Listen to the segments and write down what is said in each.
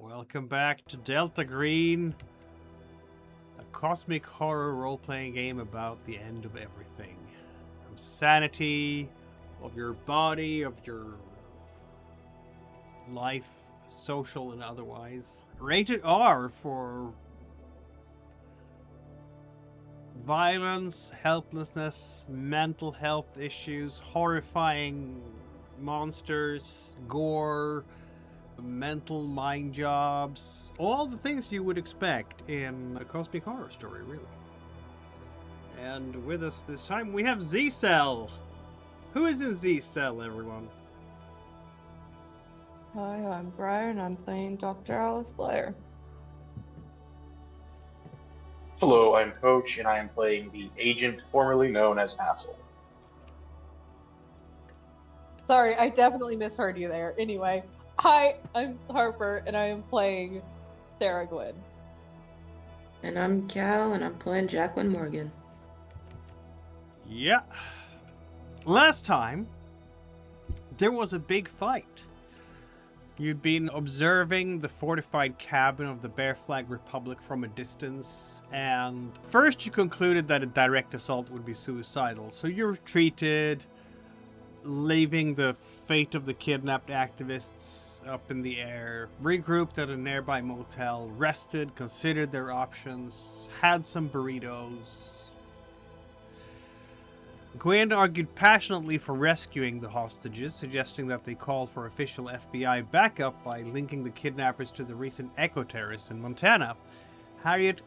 Welcome back to Delta Green, a cosmic horror role-playing game about the end of everything. Of sanity, of your body, of your life, social and otherwise. Rated R for violence, helplessness, mental health issues, horrifying monsters, gore, mental mind jobs, all the things you would expect in a cosmic horror story, really. And with us this time we have Z-Cell. Who is in Z-Cell, everyone? Hi, I'm Brian. I'm playing Dr. Alice Blair. Hello, I'm Coach, and I am playing the agent formerly known as Asshole. Sorry, I definitely misheard you there. Anyway, hi, I'm Harper, and I am playing Sarah Gwyn. And I'm Cal, and I'm playing Jacqueline Morrigan. Yeah. Last time, there was a big fight. You'd been observing the fortified cabin of the Bear Flag Republic from a distance, and first you concluded that a direct assault would be suicidal, so you retreated, leaving the fate of the kidnapped activists up in the air, regrouped at a nearby motel, rested, considered their options, had some burritos. Gwyn argued passionately for rescuing the hostages, suggesting that they call for official FBI backup by linking the kidnappers to the recent eco-terrorists in Montana. Harriet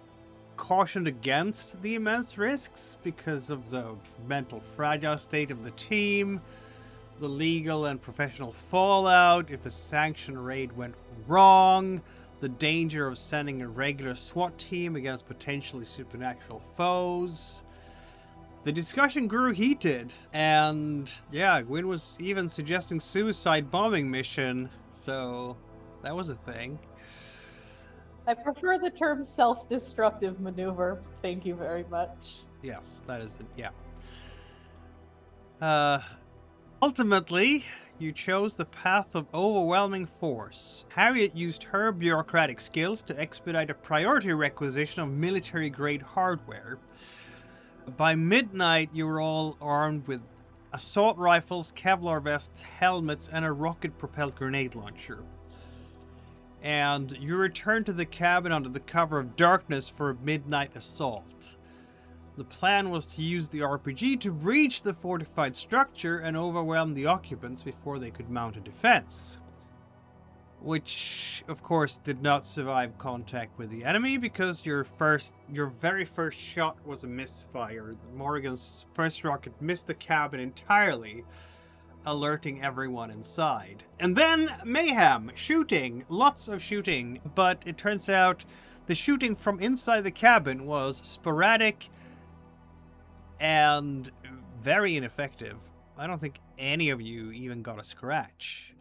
cautioned against the immense risks because of the mental fragile state of the team, the legal and professional fallout if a sanction raid went wrong, the danger of sending a regular SWAT team against potentially supernatural foes. The discussion grew heated, and yeah, Gwyn was even suggesting suicide bombing mission, so that was a thing. I prefer the term self-destructive maneuver. Thank you very much. Yes, that is it, yeah. Ultimately, you chose the path of overwhelming force. Harriet used her bureaucratic skills to expedite a priority requisition of military-grade hardware. By midnight, you were all armed with assault rifles, Kevlar vests, helmets, and a rocket-propelled grenade launcher. And you returned to the cabin under the cover of darkness for a midnight assault. The plan was to use the RPG to breach the fortified structure and overwhelm the occupants before they could mount a defense. Which, of course, did not survive contact with the enemy because your very first shot was a misfire. Morrigan's first rocket missed the cabin entirely, alerting everyone inside. And then mayhem, shooting, lots of shooting, but it turns out the shooting from inside the cabin was sporadic and very ineffective. I don't think any of you even got a scratch.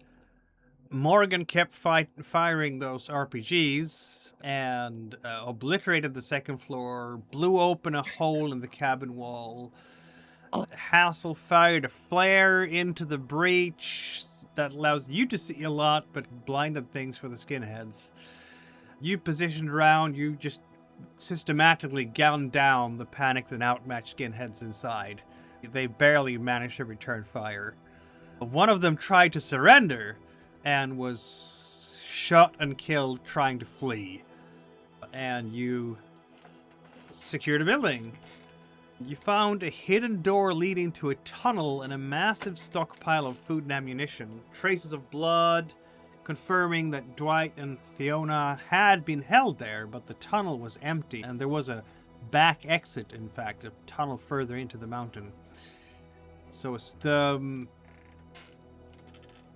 Morrigan kept firing those RPGs and obliterated the second floor, blew open a hole in the cabin wall. Hassel fired a flare into the breach that allows you to see a lot, but blinded things for the skinheads. You positioned around, you just systematically gunned down the panicked and outmatched skinheads inside. They barely managed to return fire. One of them tried to surrender and was shot and killed trying to flee. And you secured a building. You found a hidden door leading to a tunnel and a massive stockpile of food and ammunition. Traces of blood, confirming that Dwight and Fiona had been held there, but the tunnel was empty. And there was a back exit, in fact, a tunnel further into the mountain. So the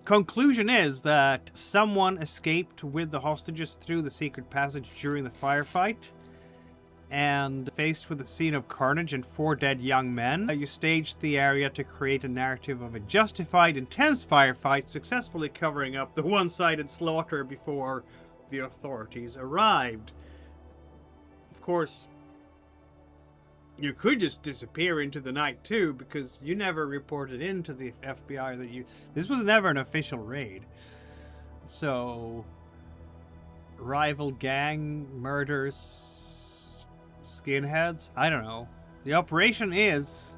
conclusion is that someone escaped with the hostages through the secret passage during the firefight, and faced with a scene of carnage and 4 dead young men, you staged the area to create a narrative of a justified, intense firefight, successfully covering up the one-sided slaughter before the authorities arrived. Of course, you could just disappear into the night too, because you never reported in to the FBI that this was never an official raid. So rival gang murders skinheads. I don't know. The operation is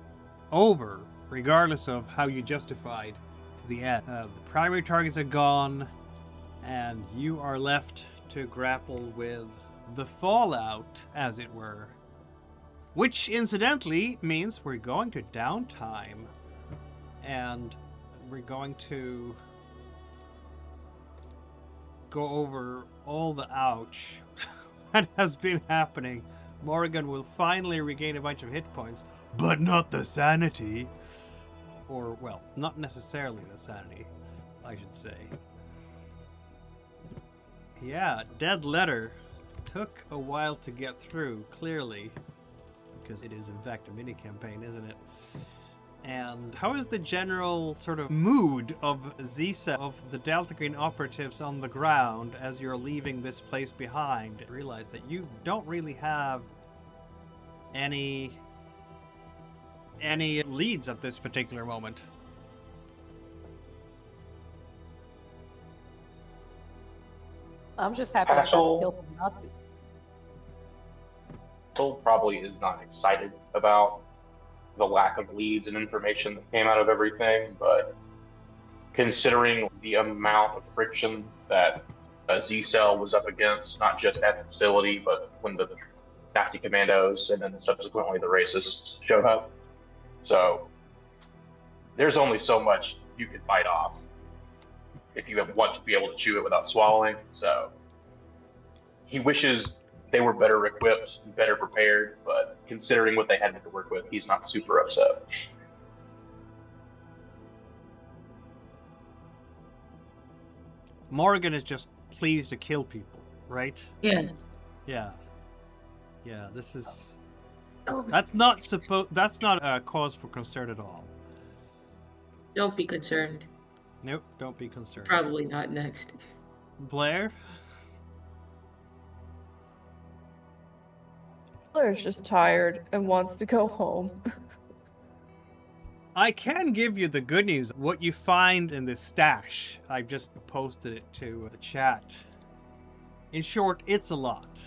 over, regardless of how you justified the end. The primary targets are gone, and you are left to grapple with the fallout, as it were. Which, incidentally, means we're going to downtime. And we're going to go over all the ouch that has been happening. Morrigan will finally regain a bunch of hit points, but not the sanity. Or, well, not necessarily the sanity, I should say. Yeah, Dead Letter took a while to get through, clearly. Because it is, in fact, a mini-campaign, isn't it? And how is the general sort of mood of Zisa, of the Delta Green operatives on the ground as you're leaving this place behind? Realize that you don't really have any leads at this particular moment. I'm just happy that Castle. that's killed Nazi. Probably is not excited about the lack of leads and information that came out of everything, but considering the amount of friction that Z-Cell was up against, not just at the facility, but when the Nazi commandos and then subsequently the racists showed up. So there's only so much you can bite off if you want to be able to chew it without swallowing. So he wishes they were better equipped, better prepared, but considering what they had to work with, he's not super upset. Morrigan is just pleased to kill people, right? Yes. Yeah. Yeah, this is... Oh, That's not a cause for concern at all. don't be concerned. Nope, don't be concerned. Probably not next. Blair? Blair's just tired and wants to go home. I can give you the good news. What you find in this stash, I've just posted it to the chat. In short, it's a lot.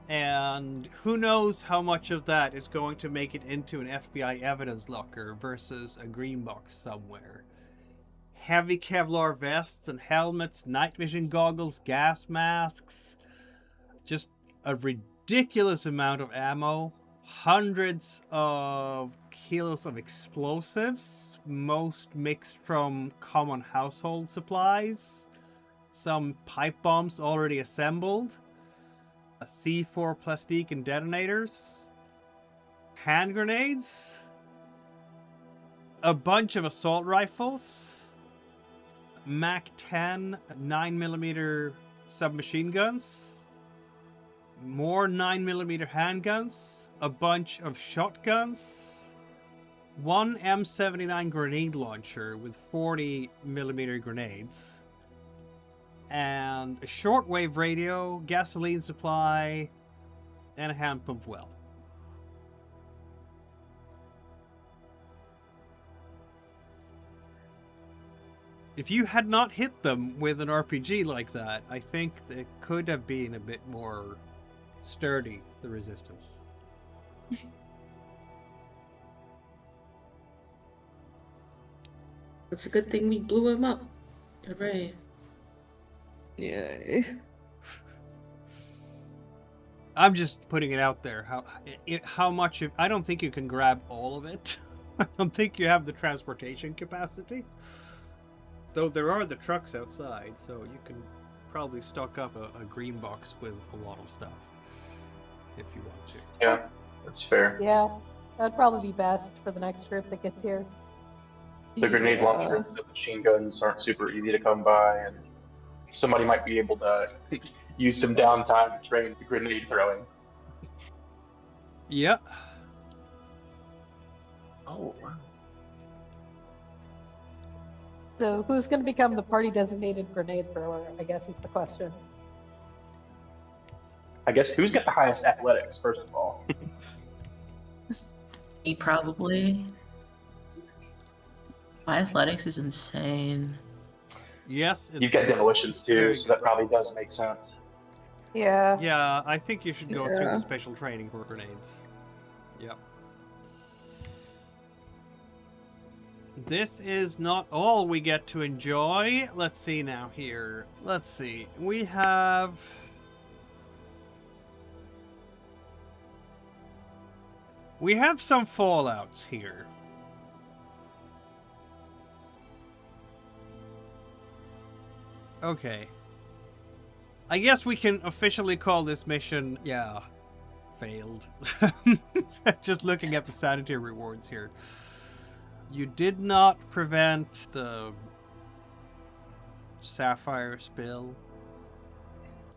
And who knows how much of that is going to make it into an FBI evidence locker versus a green box somewhere. Heavy Kevlar vests and helmets, night vision goggles, gas masks. Just a ridiculous amount of ammo. Hundreds of kilos of explosives, most mixed from common household supplies. Some pipe bombs already assembled. A C4 plastique and detonators. Hand grenades. A bunch of assault rifles. MAC-10 9mm submachine guns. More 9mm handguns. A bunch of shotguns. One M79 grenade launcher with 40mm grenades. And a shortwave radio, gasoline supply, and a hand pump well. If you had not hit them with an RPG like that, I think it could have been a bit more sturdy, the resistance. It's a good thing we blew him up. Hooray. Yay. I'm just putting it out there. How much of... I don't think you can grab all of it. I don't think you have the transportation capacity. Though there are the trucks outside, so you can probably stock up a green box with a lot of stuff. If you want to. Yeah, that's fair. Yeah, that'd probably be best for the next group that gets here. The grenade launchers and machine guns aren't super easy to come by, and somebody might be able to use some downtime to train grenade throwing. Yep. Oh, wow. So who's going to become the party designated grenade thrower, I guess is the question. I guess who's got the highest athletics, first of all? Me, probably. My athletics is insane. Yes. You've got demolitions too, very so that probably does make sense. Yeah. Yeah, I think you should go through Yeah. the special training for grenades. Yep. This is not all we get to enjoy. Let's see now here. Let's see. We have... some fallouts here. Okay. I guess we can officially call this mission, yeah, failed. Just looking at the sanity rewards here. You did not prevent the Sapphire spill.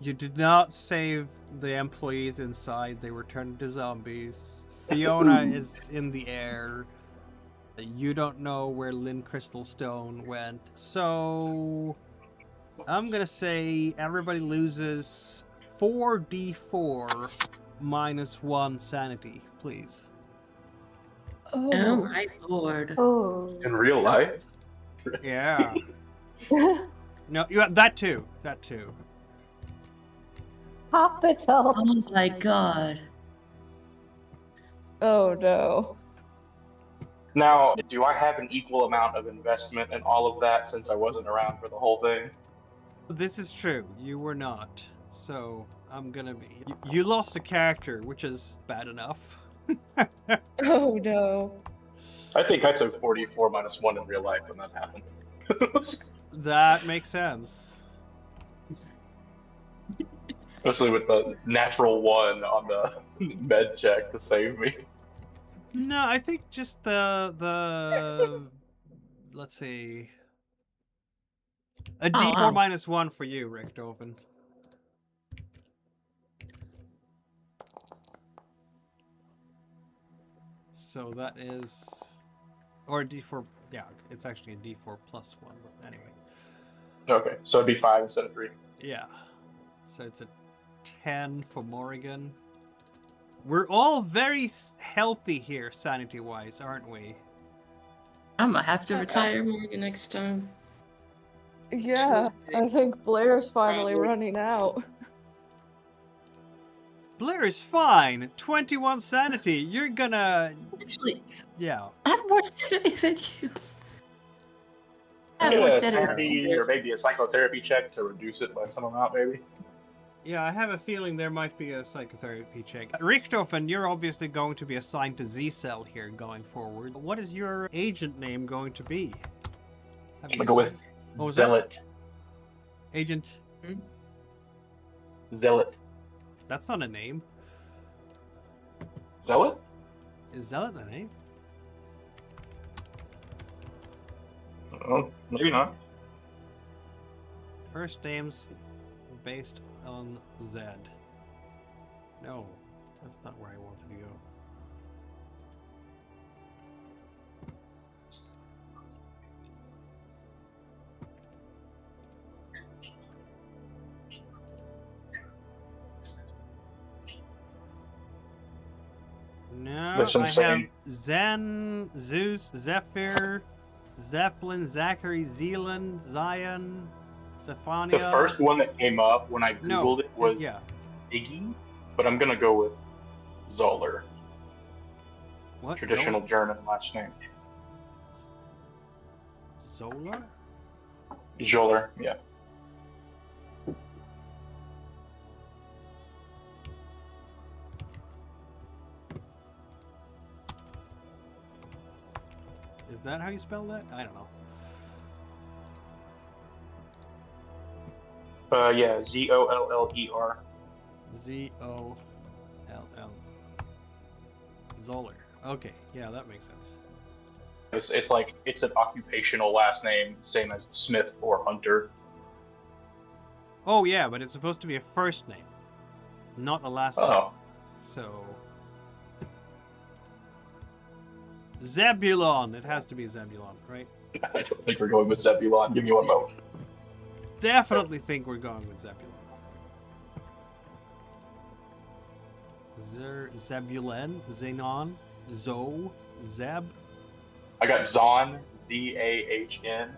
You did not save the employees inside. They were turned into zombies. Fiona is in the air. You don't know where Lynn Crystal Stone went. So I'm gonna say everybody loses 4d4 minus 1 sanity, please. Oh my lord. Oh. In real life? Yeah. No, you got that too. That too. Hospital. Oh my god. Oh no. Now, do I have an equal amount of investment in all of that since I wasn't around for the whole thing? This is true. You were not. So I'm gonna be. You lost a character, which is bad enough. Oh no. I think I took 44 minus 1 in real life when that happened. That makes sense. Especially with the natural 1 on the med check to save me. No, I think just the let's see. A D4 wow. minus 1 for you, Richtofen. So that is, or a D4. Yeah, it's actually a D4 plus 1. But anyway. Okay, so it'd be 5 instead of 3. Yeah. So it's a 10 for Morrigan. We're all very healthy here, sanity-wise, aren't we? I'm gonna have to retire Morgan next time. Yeah, I think Blair's finally Probably. running out. Blair is fine. 21 sanity. You're gonna... Actually, Yeah. I have more sanity than you. I have Yeah, more a sanity. sanity or maybe a psychotherapy check to reduce it by some amount, maybe. Yeah, I have a feeling there might be a psychotherapy check. Richtofen, you're obviously going to be assigned to Z-Cell here going forward. What is your agent name going to be? Have I'm you gonna go with decided? What was that? Zealot. Agent? Zealot. That's not a name. Zealot? Is Zealot a name? Maybe not. First names based on Z. No, that's not where I wanted to go. No, This one's I have saying- Zen, Zeus, Zephyr, Zeppelin, Zachary, Zealand, Zion, Zephania. The first one that came up when I Googled it was yeah. Iggy, but I'm gonna go with Zoller. What? Traditional German last name. Zola? Zoller, yeah. Is that how you spell that? I don't know. Yeah, Zoller. Z-O-L-L. Zoller. Okay, yeah, that makes sense. It's like it's an occupational last name, same as Smith or Hunter. Oh yeah, but it's supposed to be a first name, not a last name. Oh, So Zebulon. It has to be Zebulon, right? I don't think we're going with Zebulon. Give me one moment. Definitely think we're going with Zebulon. Zebulon, Zenon, Zo, Zeb, I got Zahn, Z-A-H-N.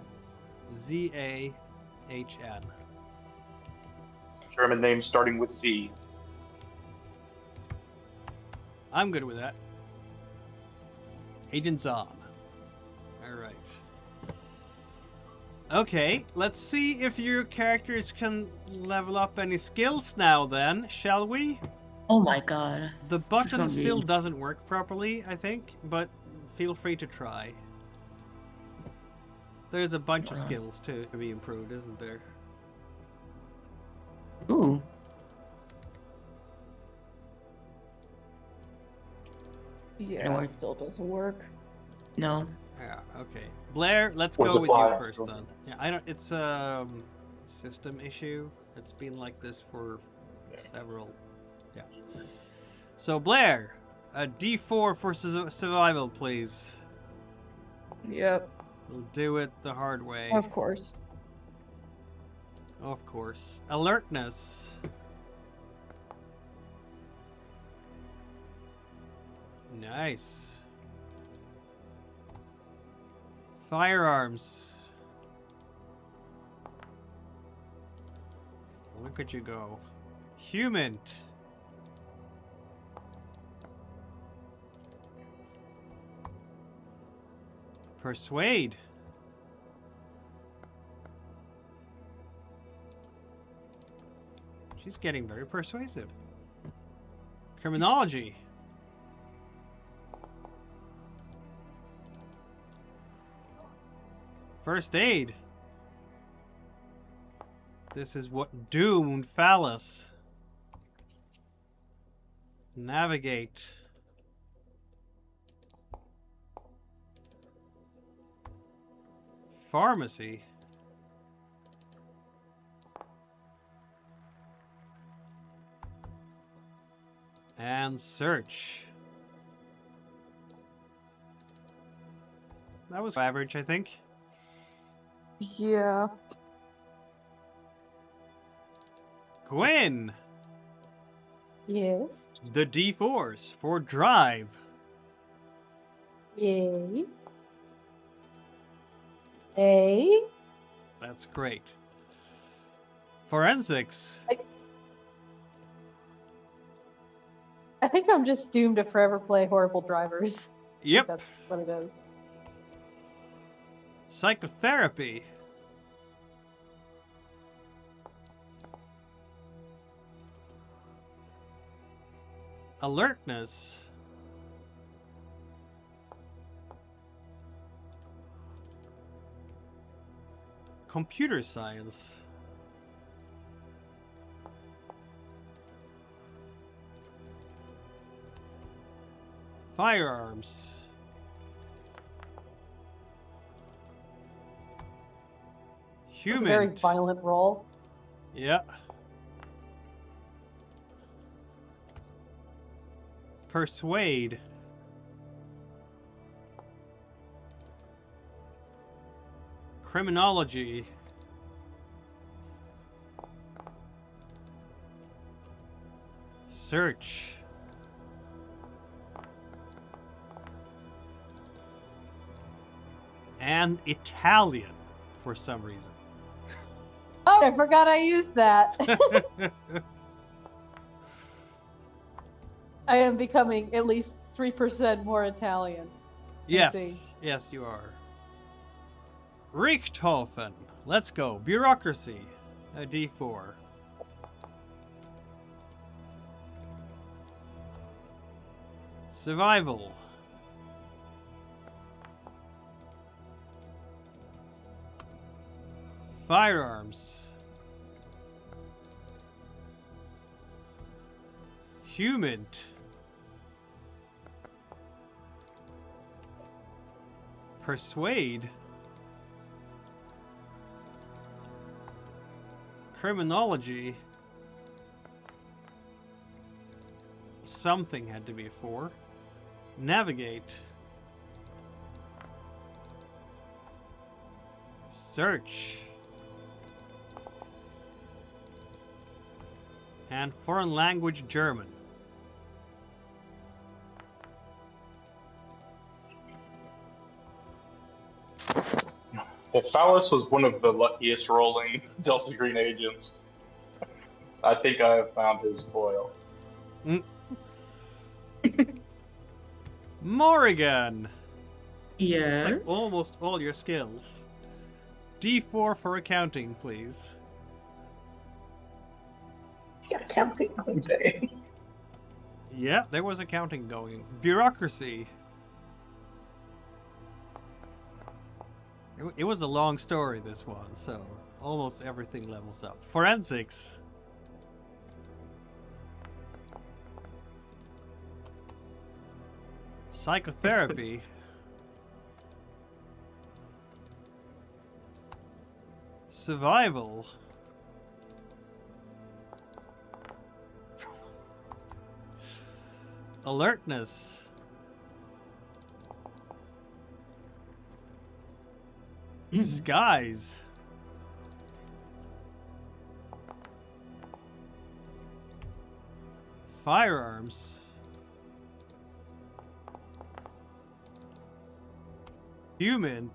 Z-A-H-N. German name starting with Z. I'm good with that. Agent Zahn. Alright. Okay, let's see if your characters can level up any skills now then, shall we? Oh my god. The This is button gonna be- still doesn't work properly, I think, but feel free to try. There's a bunch of skills too to be improved, isn't there? Ooh. Yeah, work. it still doesn't work. No. Yeah, okay. Blair, let's Was go it with you live? first then. Yeah, I don't it's system issue. It's been like this for several. Yeah. So Blair, a D4 for survival, please. Yep, We'll do it the hard way. of course. Of course. Alertness. Nice. Firearms. Look at you go. Human. Persuade. She's getting very persuasive. Criminology. First aid. This is what doomed phallus. Navigate. Pharmacy. And search. That was average, I think. Yeah. Gwyn. Yes. The D4s for drive. Yay. A. That's great. Forensics. I think I'm just doomed to forever play horrible drivers. Yep. That's what it is. Psychotherapy. Alertness. Computer science. Firearms. It's a Human. very violent roll. Yeah. Persuade. Criminology. Search. And Italian for some reason. Oh, I forgot I used that. I am becoming at least 3% more Italian. Yes, see. yes, you are. Richtofen. Let's go. Bureaucracy. A D4. Survival. Firearms. Human. Persuade. Criminology. Something had to be a 4. Navigate. Search. And foreign language German. If Phallus was one of the luckiest rolling Delta Green agents, I think I have found his foil. Morrigan! Yes. Like almost all your skills. D4 for accounting, please. Yeah, counting all day. Yeah, there was accounting going. Bureaucracy. It was a long story, this one, so almost everything levels up. Forensics. Psychotherapy. Survival. Alertness. Disguise. Firearms. Human.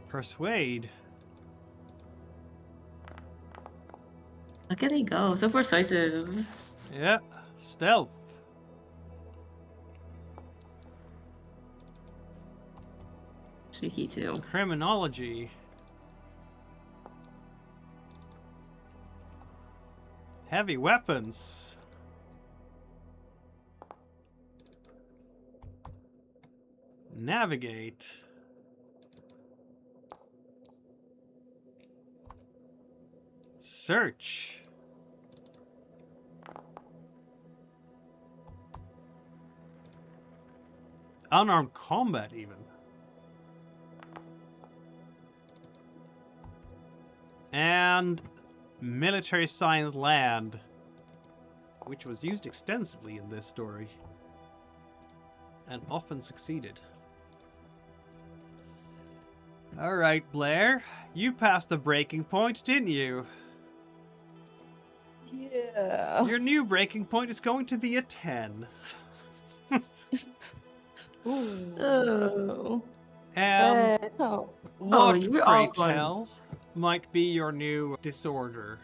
Persuade. Look at he go. So persuasive. Yeah. Stealth. Cheeky too. Criminology. Heavy weapons. Navigate. Search. Unarmed combat, even. And military science land, which was used extensively in this story and often succeeded. All right, Blair, you passed the breaking point, didn't you? Yeah. Your new breaking point is going to be a 10. Oh. And Oh. what, you were pray all going- tell, might be your new disorder?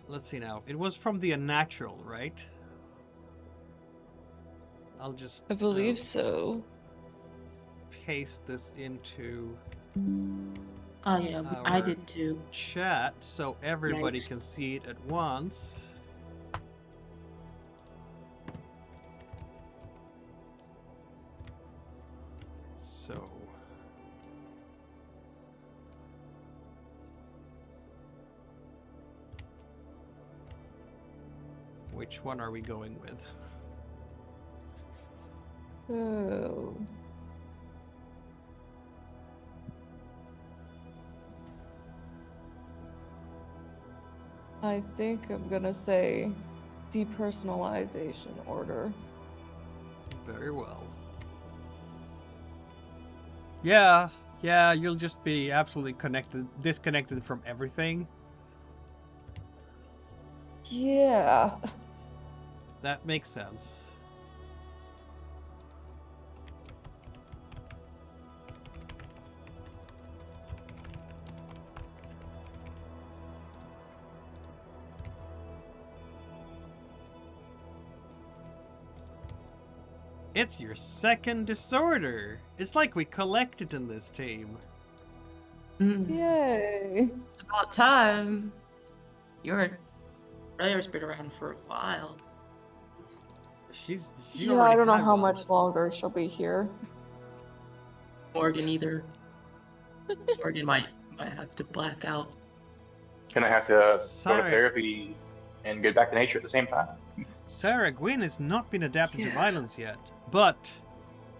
Let's see now. It was from the unnatural, right? I'll just I believe so. paste this into Oh yeah, I Our- did too. chat so everybody Nice. can see it at once. So which one are we going with? Oh. I think I'm gonna say depersonalization order. Very well. Yeah, you'll just be absolutely disconnected from everything. Yeah. That makes sense. It's your second disorder. It's like we collected in this team. Yay. It's about time. Blair's been around for a while. She Yeah, I already don't know had how one. much longer she'll be here. Morgan either. Morgan might have to black out. Gonna have to go to Sorry. therapy and get back to nature at the same time. Sarah Gwyn has not been adapted to Yeah. violence yet, but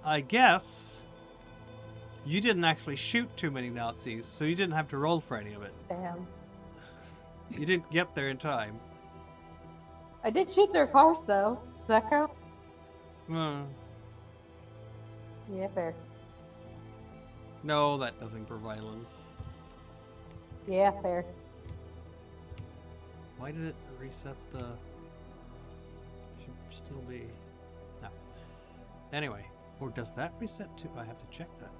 I guess you didn't actually shoot too many Nazis, so you didn't have to roll for any of it. Damn. You didn't get there in time. I did shoot their cars though. Does that count? Yeah, fair. No, that doesn't for violence. Yeah, fair. Why did it reset the... Should still be... No. Anyway, Or does that reset too? I have to check that.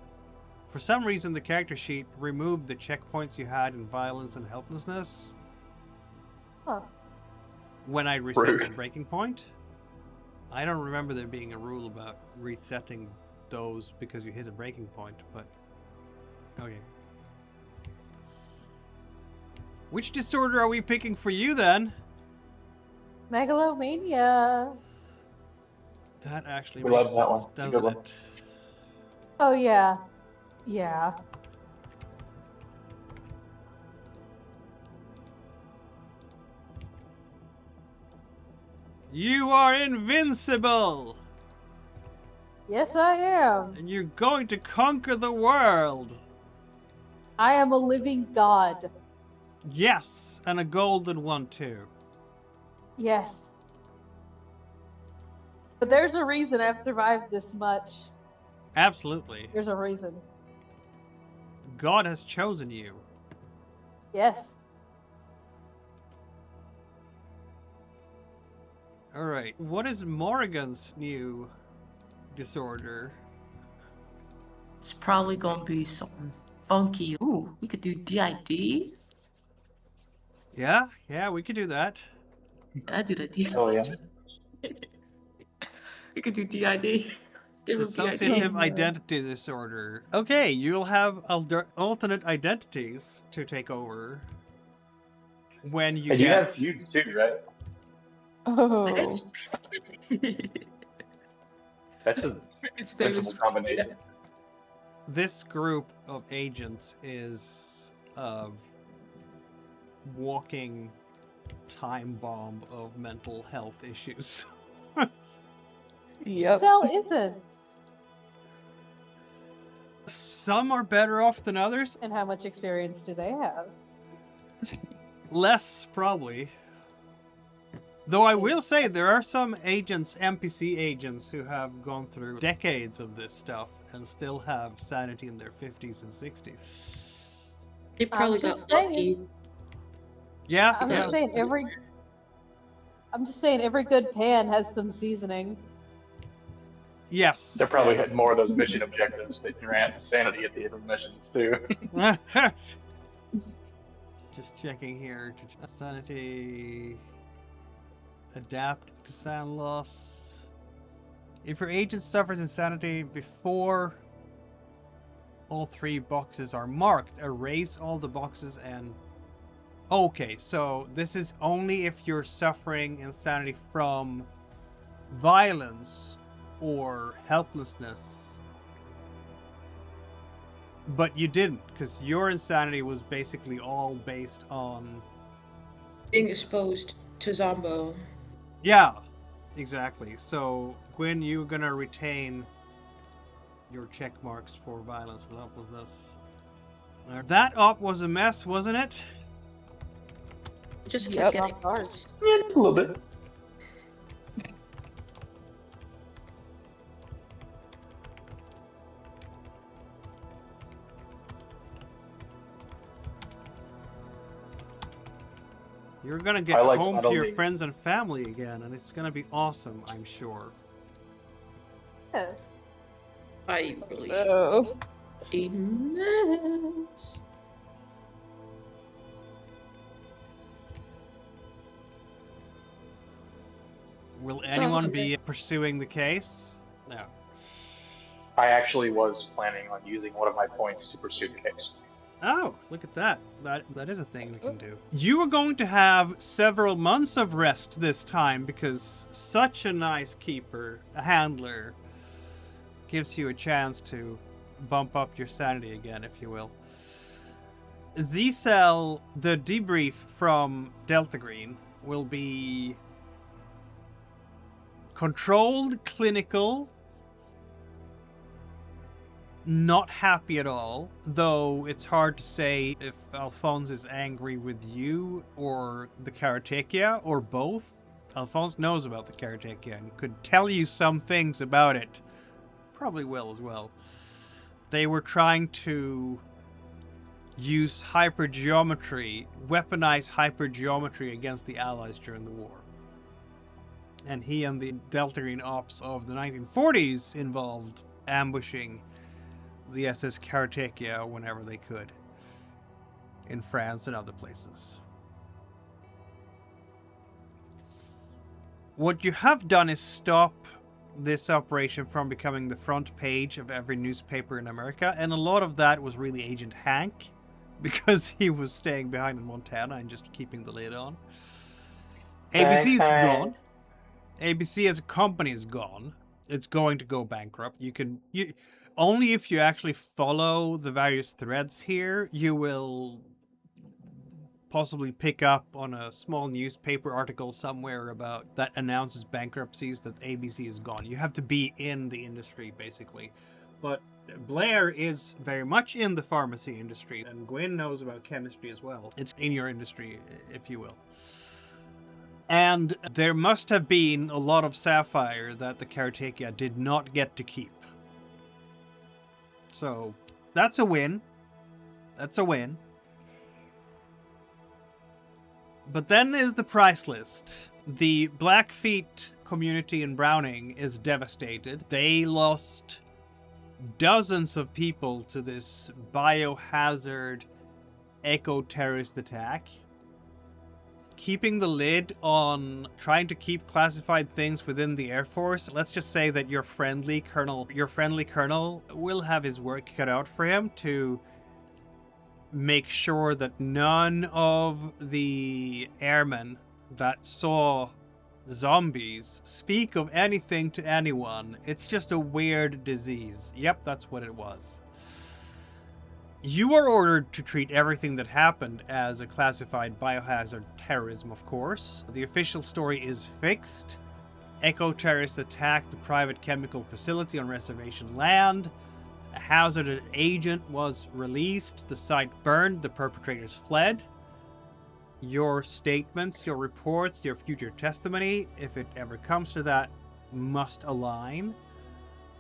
For some reason, the character sheet removed the checkpoints you had in violence and helplessness Huh. when I reset the Rude. breaking point. I don't remember there being a rule about resetting those because you hit a breaking point, but okay. Which disorder are we picking for you then? Megalomania. That actually We makes love that sense, one. It's a doesn't good one. it? Oh yeah. Yeah. You are invincible! Yes, I am. And you're going to conquer the world! I am a living god. Yes, and a golden one too. Yes. But there's a reason I've survived this much. Absolutely. There's a reason. God has chosen you. Yes. Alright, what is Morrigan's new disorder? It's probably gonna be something funky. Ooh, we could do DID. Yeah, we could do that. I do the DID. Oh, yeah. We could do DID. Give him Dissociative DID. identity disorder. Okay, you'll have alternate identities to take over when you And you get... have feuds too, right? Oh. That's a Its name is sensible combination. This group of agents is a walking time bomb of mental health issues. Yep. Cell isn't. Some are better off than others. And how much experience do they have? Less, probably. Though I will say there are some agents, NPC agents, who have gone through decades of this stuff and still have sanity in their 50s and 60s. They probably got just saying. lucky. Yeah, I'm yeah. just saying every good pan has some seasoning. Yes. They probably yes. had more of those mission objectives that grant sanity at the end of missions too. Just checking here. Sanity. Adapt to sound loss. If your agent suffers insanity before all 3 boxes are marked, erase all the boxes and... Okay, so this is only if you're suffering insanity from violence or helplessness. But you didn't, because your insanity was basically all based on... Being exposed to Zombo. Yeah, exactly. So, Gwyn, you're gonna retain your check marks for violence and helplessness. That op was a mess, wasn't it? Just Yep. kept getting ours. Yeah, just a little bit. You're gonna get I like home not to your only- friends and family again, and it's gonna be awesome, I'm sure. Yes. I really Oh. should. A mess. Will all anyone the be pursuing the case? No. I actually was planning on using one of my points to pursue the case. Oh, look at that. That is a thing we can do. You are going to have several months of rest this time because such a nice keeper, a handler, gives you a chance to bump up your sanity again, if you will. Z-Cell, the debrief from Delta Green, will be controlled, clinical, not happy at all, though it's hard to say if Alphonse is angry with you or the Karotechia or both. Alphonse knows about the Karotechia and could tell you some things about it. Probably will as well. They were trying to use hypergeometry, weaponize hypergeometry against the Allies during the war. and he and the Delta Green ops of the 1940s involved ambushing the SS Karotechia whenever they could in France and other places. What you have done is stop this operation from becoming the front page of every newspaper in America, and a lot of that was really Agent Hank, because he was staying behind in Montana and just keeping the lid on. ABC's gone. ABC as a company is gone. It's going to go bankrupt. Only if you actually follow the various threads here, you will possibly pick up on a small newspaper article somewhere about that announces bankruptcies that ABC is gone. You have to be in the industry, basically. But Blair is very much in the pharmacy industry, and Gwyn knows about chemistry as well. It's in your industry, if you will. And there must have been a lot of Sapphire that the Karotechia did not get to keep. So, that's a win. That's a win. But then is the price list. The Blackfeet community in Browning is devastated. They lost dozens of people to this biohazard eco-terrorist attack. Keeping the lid on trying to keep classified things within the Air Force, let's just say that your friendly colonel will have his work cut out for him to make sure that none of the airmen that saw zombies speak of anything to anyone. It's just a weird disease. Yep, that's what it was. You are ordered to treat everything that happened as a classified biohazard terrorism, of course. The official story is fixed. Eco-terrorists attacked the private chemical facility on reservation land. A hazardous agent was released. The site burned. The perpetrators fled. Your statements, your reports, your future testimony, if it ever comes to that, must align.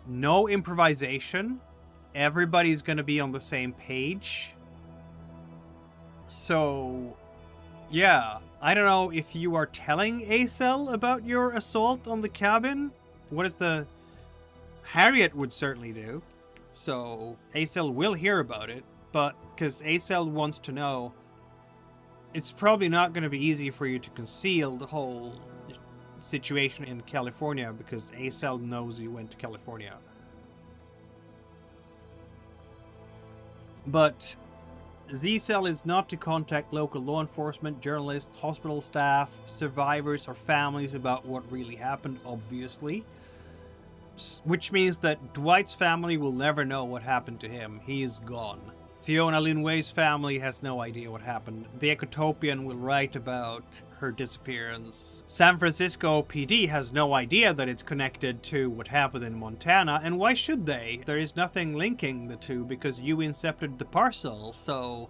No improvisation. Everybody's going to be on the same page. So, yeah. I don't know if you are telling Acel about your assault on the cabin. What is the... Harriet would certainly do. So, Acel will hear about it. But, because Acel wants to know, it's probably not going to be easy for you to conceal the whole situation in California, because Acel knows you went to California. But Z-Cell is not to contact local law enforcement, journalists, hospital staff, survivors, or families about what really happened, obviously. Which means that Dwight's family will never know what happened to him. He is gone. Fiona Linway's family has no idea what happened. The Ecotopian will write about her disappearance. San Francisco PD has no idea that it's connected to what happened in Montana, and why should they? There is nothing linking the two because you incepted the parcel, so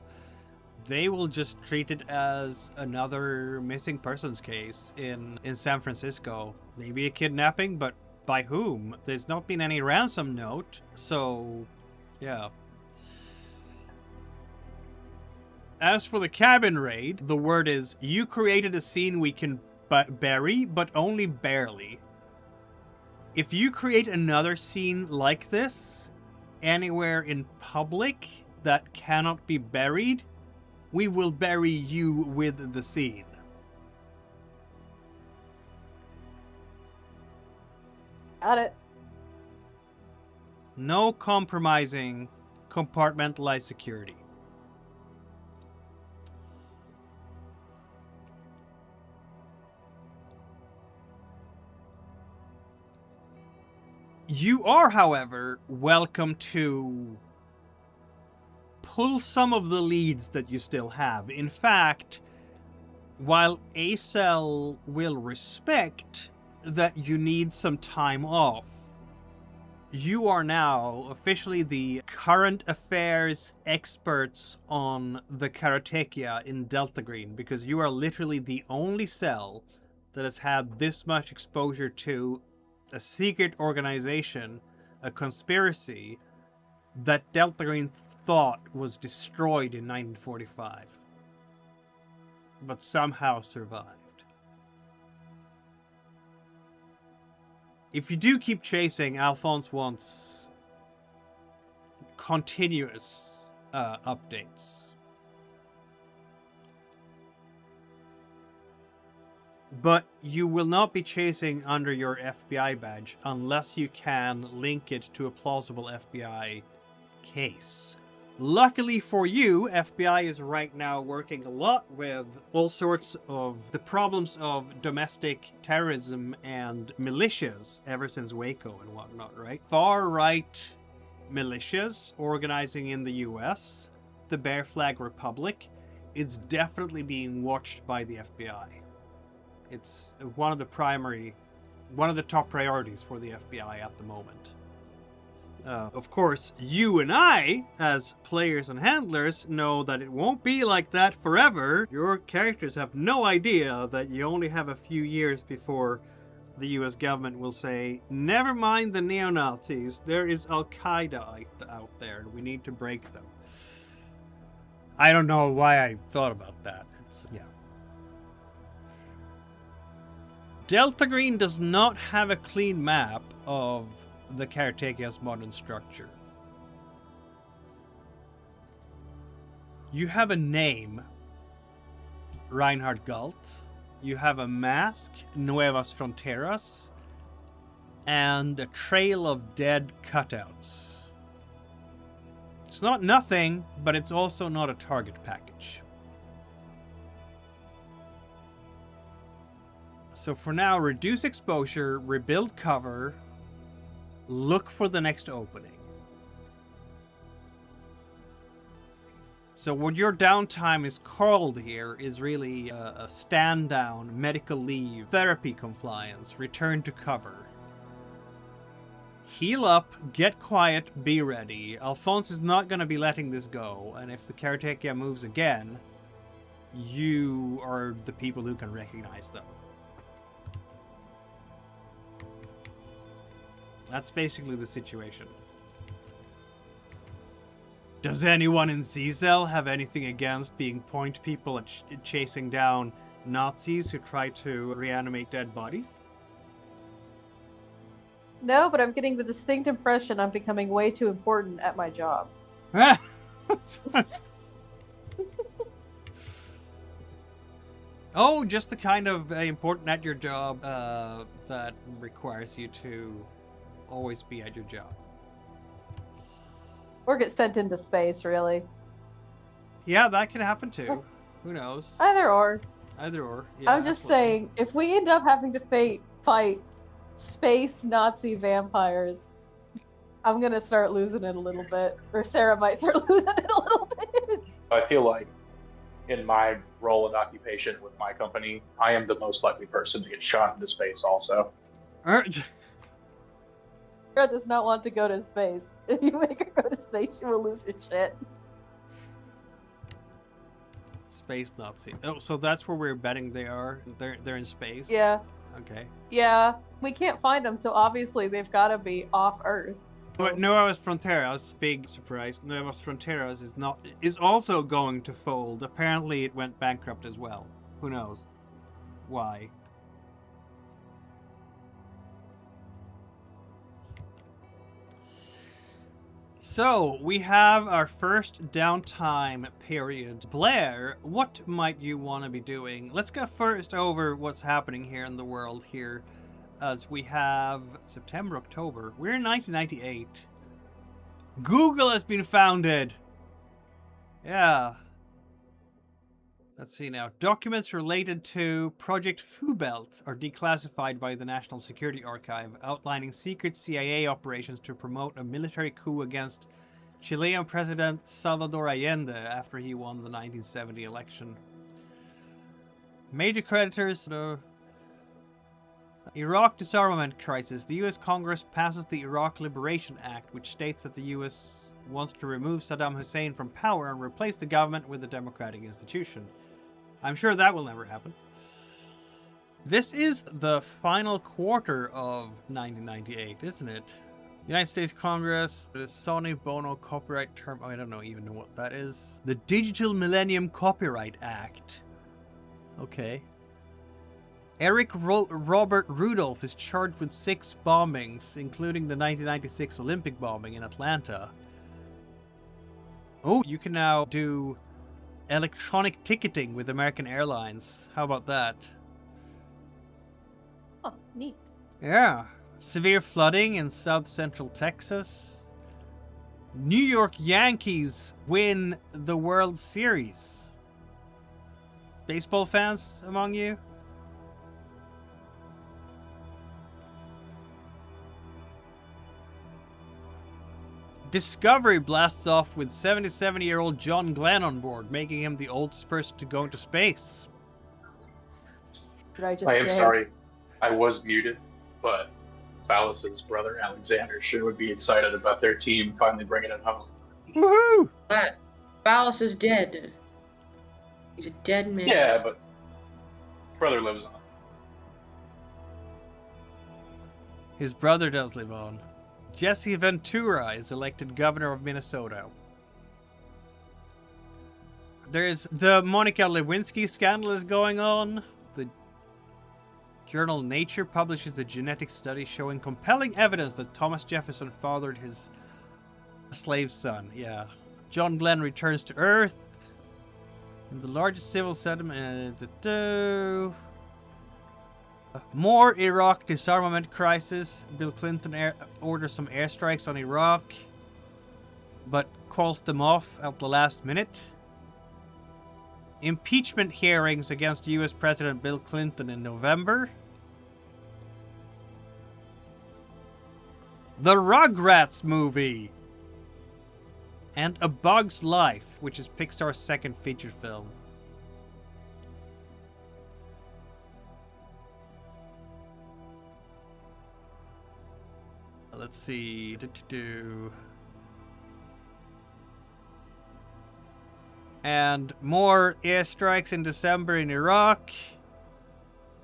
they will just treat it as another missing persons case in San Francisco. Maybe a kidnapping, but by whom? There's not been any ransom note, so yeah. As for the cabin raid, the word is, you created a scene we can bury, but only barely. If you create another scene like this, anywhere in public that cannot be buried, we will bury you with the scene. Got it. No compromising compartmentalized security. You are, however, welcome to pull some of the leads that you still have. In fact, while Acel will respect that you need some time off, you are now officially the current affairs experts on the Karotechia in Delta Green, because you are literally the only cell that has had this much exposure to a secret organization, a conspiracy that Delta Green thought was destroyed in 1945, but somehow survived. If you do keep chasing, Alphonse wants continuous updates. But you will not be chasing under your FBI badge unless you can link it to a plausible FBI case. Luckily for you, FBI is right now working a lot with all sorts of the problems of domestic terrorism and militias ever since Waco and whatnot, right? Far-right militias organizing in the US, the Bear Flag Republic, is definitely being watched by the FBI. It's one of the top priorities for the FBI at the moment. Of course, you and I, as players and handlers, know that it won't be like that forever. Your characters have no idea that you only have a few years before the US government will say, never mind the neo-Nazis, there is Al-Qaeda out there, and we need to break them. I don't know why I thought about that. Yeah. Delta Green does not have a clean map of the Karotechia's modern structure. You have a name, Reinhard Galt. You have a mask, Nuevas Fronteras, and a trail of dead cutouts. It's not nothing, but it's also not a target package. So for now, reduce exposure, rebuild cover, look for the next opening. So what your downtime is called here is really a stand down, medical leave, therapy compliance, return to cover. Heal up, get quiet, be ready. Alphonse is not going to be letting this go, and if the Karotechia moves again, you are the people who can recognize them. That's basically the situation. Does anyone in Zizel have anything against being point people and chasing down Nazis who try to reanimate dead bodies? No, but I'm getting the distinct impression I'm becoming way too important at my job. Oh, just the kind of important at your job that requires you to always be at your job. Or get sent into space, really. Yeah, that could happen too. Who knows? Either or. Either or. Yeah, I'm just absolutely. saying, if we end up having to fight space Nazi vampires, I'm gonna start losing it a little bit. Or Sarah might start losing it a little bit. I feel like in my role and occupation with my company, I am the most likely person to get shot into space also. Sarah does not want to go to space. If you make her go to space, she will lose her shit. Space Nazi. Oh, so that's where we're betting they are? They're in space? Yeah. Okay. Yeah. We can't find them, so obviously they've got to be off Earth. But Nuevas Fronteras, big surprise, Nuevas Fronteras is also going to fold. Apparently it went bankrupt as well. Who knows? Why? So, we have our first downtime period. Blair, what might you want to be doing? Let's go first over what's happening here in the world here. As we have September, October. We're in 1998. Google has been founded. Yeah. Let's see now. Documents related to Project Fubelt are declassified by the National Security Archive, outlining secret CIA operations to promote a military coup against Chilean President Salvador Allende after he won the 1970 election. Major creditors, the Iraq disarmament crisis. The U.S. Congress passes the Iraq Liberation Act, which states that the U.S. wants to remove Saddam Hussein from power and replace the government with a democratic institution. I'm sure that will never happen. This is the final quarter of 1998, isn't it? United States Congress, the Sony Bono copyright term. Oh, I don't even know what that is. The Digital Millennium Copyright Act. Okay. Eric Robert Rudolph is charged with 6 bombings, including the 1996 Olympic bombing in Atlanta. Oh, you can now do electronic ticketing with American Airlines. How about that? Oh, neat. Yeah. Severe flooding in south central Texas. New York Yankees win the World Series. Baseball fans among you? Discovery blasts off with 77-year-old John Glenn on board, making him the oldest person to go into space. Should I just I am say- sorry, I was muted, but Phallus's brother Alexander sure would be excited about their team finally bringing it home. Woohoo! But Phallus is dead. He's a dead man. Yeah, but brother lives on. His brother does live on. Jesse Ventura is elected governor of Minnesota. There's the Monica Lewinsky scandal is going on. The journal Nature publishes a genetic study showing compelling evidence that Thomas Jefferson fathered his slave son. Yeah. John Glenn returns to Earth. In the largest civil settlement. More Iraq disarmament crisis. Bill Clinton orders some airstrikes on Iraq, but calls them off at the last minute. Impeachment hearings against US President Bill Clinton in November. The Rugrats movie. And A Bug's Life, which is Pixar's second feature film. Let's see. And more airstrikes in December in Iraq.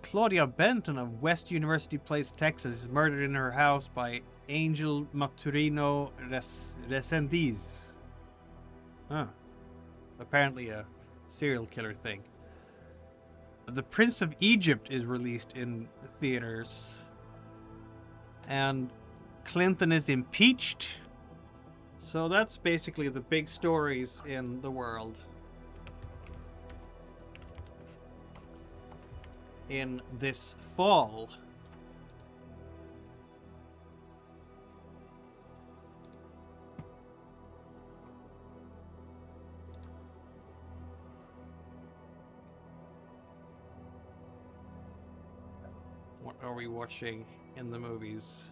Claudia Benton of West University Place, Texas, is murdered in her house by Angel Maturino Resendiz. Huh. Apparently a serial killer thing. The Prince of Egypt is released in theaters. And Clinton is impeached. So that's basically the big stories in the world. In this fall. What are we watching in the movies?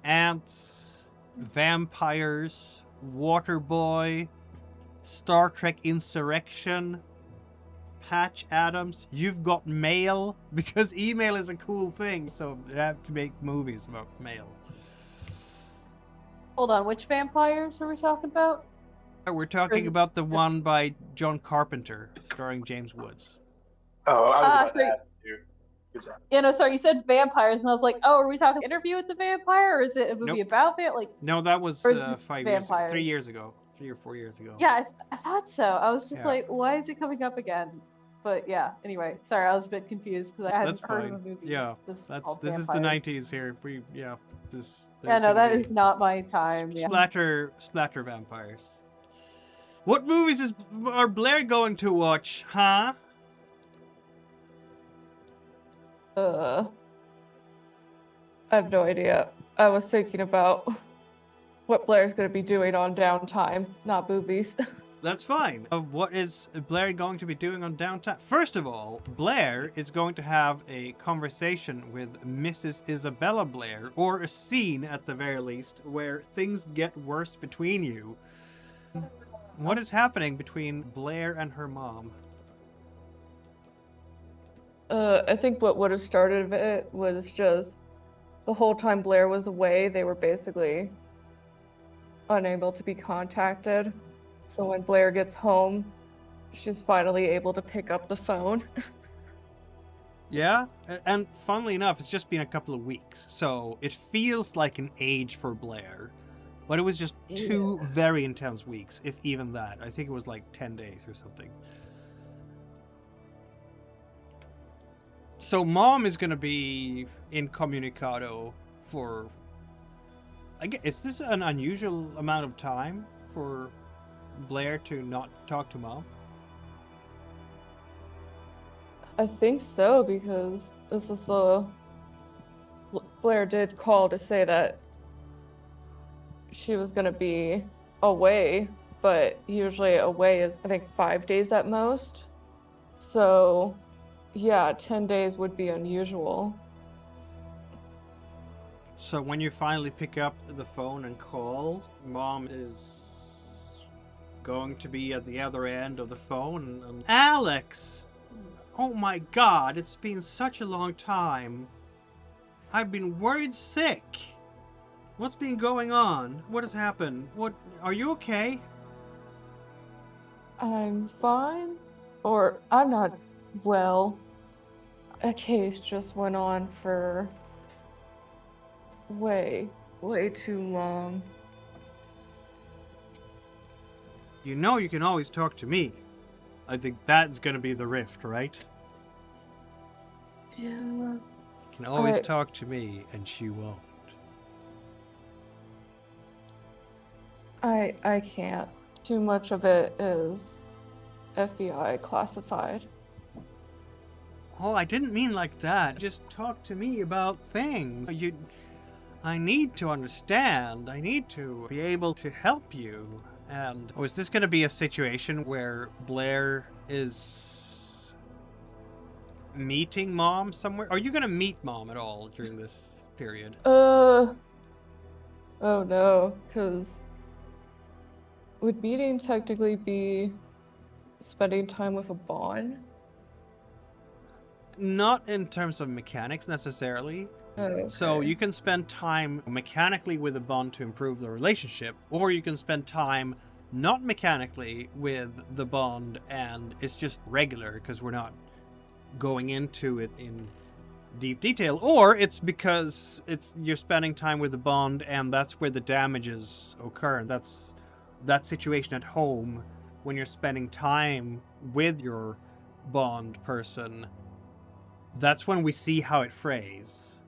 Ants, Vampires, Waterboy, Star Trek Insurrection, Patch Adams, You've Got Mail, because email is a cool thing, so they have to make movies about mail. Hold on, which vampires are we talking about? We're talking about the one by John Carpenter, starring James Woods. Oh, I was about to sorry. ask you. Good job. Yeah, no, sorry, you said vampires, and I was like, oh, are we talking Interview with the Vampire, or is it a movie Nope. about like? No, that was Or is it just 3 years vampires? ago. 3 or 4 years ago. Yeah, I thought so. I was just Yeah. like, why is it coming up again? But yeah, anyway, sorry, I was a bit confused because I That's hadn't heard fine. of a movie. Yeah, called this is the Vampires. 90s here. Yeah, There's no, gonna that be is not my time. Yeah. splatter vampires. What movies are Blair going to watch, huh? I have no idea. I was thinking about what Blair's going to be doing on downtime, not movies. That's fine. What is Blair going to be doing on Downtime? First of all, Blair is going to have a conversation with Mrs. Isabella Blair, or a scene at the very least, where things get worse between you. What is happening between Blair and her mom? I think what would have started it was just the whole time Blair was away, they were basically unable to be contacted. So when Blair gets home, she's finally able to pick up the phone. Yeah, and funnily enough, it's just been a couple of weeks, so it feels like an age for Blair. But it was just 2 very intense weeks, if even that. I think it was like 10 days or something. So Mom is gonna be incommunicado for... is this an unusual amount of time for Blair to not talk to Mom? I think so, because this is the... Blair did call to say that she was gonna be away, but usually away is, I think, 5 days at most. So, yeah, 10 days would be unusual. So when you finally pick up the phone and call, Mom is going to be at the other end of the phone. And Alex! Oh my God, it's been such a long time. I've been worried sick. What's been going on? What has happened? What? Are you okay? I'm fine. Or, I'm not well. A case just went on for way too long. You know you can always talk to me. I think that's gonna be the rift, right? Yeah. You can always talk to me, and she won't. I can't. Too much of it is FBI classified. Oh, I didn't mean like that. Just talk to me about things. I need to understand. I need to be able to help you. And is this going to be a situation where Blair is meeting Mom somewhere? Are you going to meet Mom at all during this period? Oh no, because would meeting technically be spending time with a bond? Not in terms of mechanics necessarily. Okay. So you can spend time mechanically with a bond to improve the relationship, or you can spend time not mechanically with the bond and it's just regular because we're not going into it in deep detail, or it's because you're spending time with the bond and that's where the damages occur. That's that situation at home when you're spending time with your bond person. That's when we see how it frays.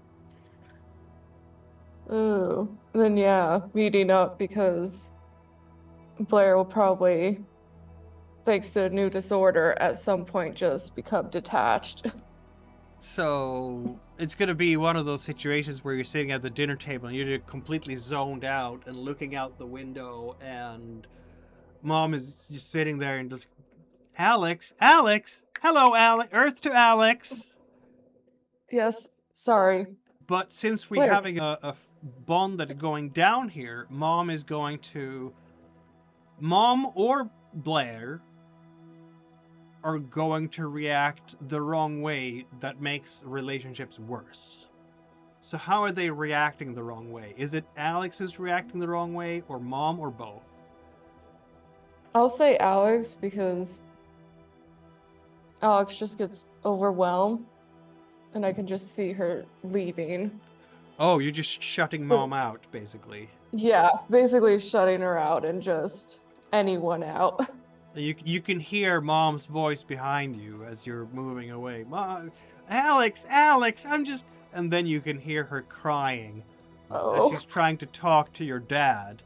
Oh, then yeah, meeting up because Blair will probably, thanks to a new disorder, at some point just become detached. So it's going to be one of those situations where you're sitting at the dinner table and you're completely zoned out and looking out the window, and Mom is just sitting there and just, Alex, hello, Alex, Earth to Alex. Yes, sorry. But since we're Blair. having a bond that's going down here, Mom or Blair are going to react the wrong way that makes relationships worse. So how are they reacting the wrong way? Is it Alex who's reacting the wrong way, or Mom, or both? I'll say Alex because Alex just gets overwhelmed and I can just see her leaving. Oh, you're just shutting Mom out, basically. Yeah, basically shutting her out and just anyone out. You can hear Mom's voice behind you as you're moving away. Mom, Alex, I'm just... And then you can hear her crying as she's trying to talk to your dad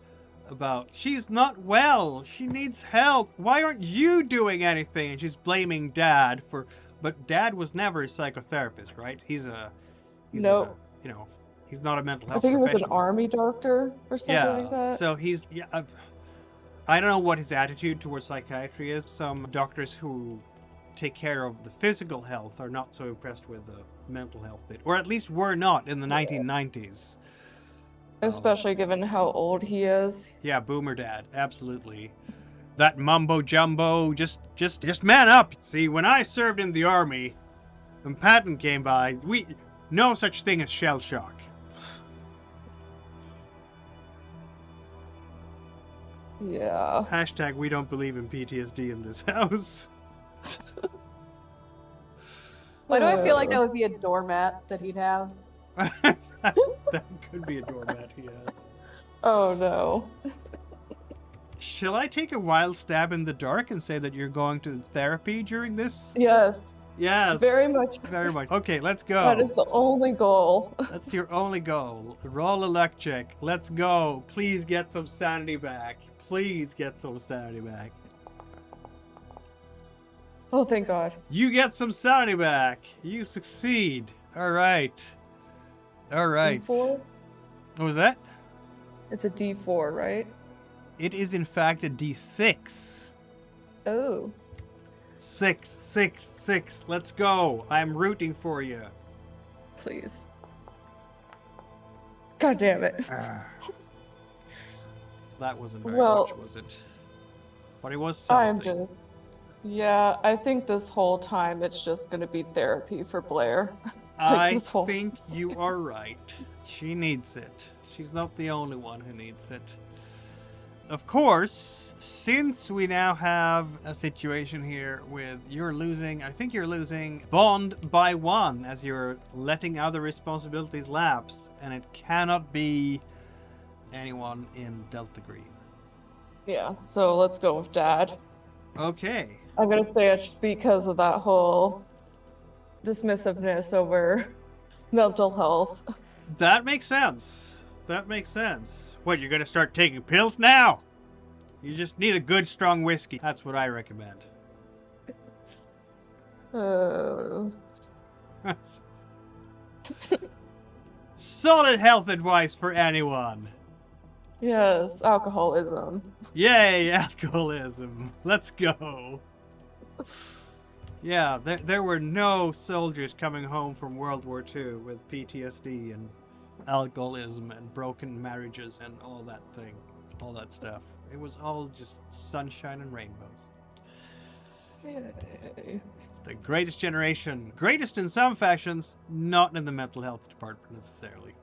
about, she's not well, she needs help, why aren't you doing anything? And she's blaming Dad for... But Dad was never a psychotherapist, right? He's Nope. He's not a mental health I think he was an professional. army doctor or something like that. So he's... I don't know what his attitude towards psychiatry is. Some doctors who take care of the physical health are not so impressed with the mental health bit. Or at least were not in the 1990s. Especially given how old he is. Yeah, boomer dad, absolutely. That mumbo jumbo, just man up. See, when I served in the army, and Patton came by, no such thing as shell shock. Yeah. Hashtag we don't believe in PTSD in this house. Why do I feel like that would be a doormat that he'd have? That could be a doormat he has. Oh no. Shall I take a wild stab in the dark and say that you're going to therapy during this? Yes. Yes. Very much. Very much. Okay, let's go. That is the only goal. That's your only goal. Roll a luck check. Let's go. Please get some sanity back. Please get some sanity back. Oh, thank God. You get some sanity back. You succeed. All right. All right. D4? What was that? It's a D4, right? It is in fact a D6. Oh. 6, 6, 6. Let's go. I'm rooting for you. Please. God damn it. That wasn't very Well, much, was it? But it was I'm something. just... Yeah, I think this whole time it's just gonna be therapy for Blair. I this whole- think you are right. She needs it. She's not the only one who needs it. Of course, since we now have a situation here with you're losing, I think you're losing bond by 1 as you're letting other responsibilities lapse, and it cannot be anyone in Delta Green. Yeah, so let's go with Dad. Okay. I'm gonna say it's because of that whole dismissiveness over mental health. That makes sense. That makes sense. What, you're gonna start taking pills now? You just need a good strong whiskey. That's what I recommend. Solid health advice for anyone. Yes, alcoholism. Yay, alcoholism. Let's go. Yeah, there were no soldiers coming home from World War II with PTSD and alcoholism and broken marriages and all that thing. All that stuff. It was all just sunshine and rainbows. Yay. The greatest generation. Greatest in some fashions, not in the mental health department necessarily.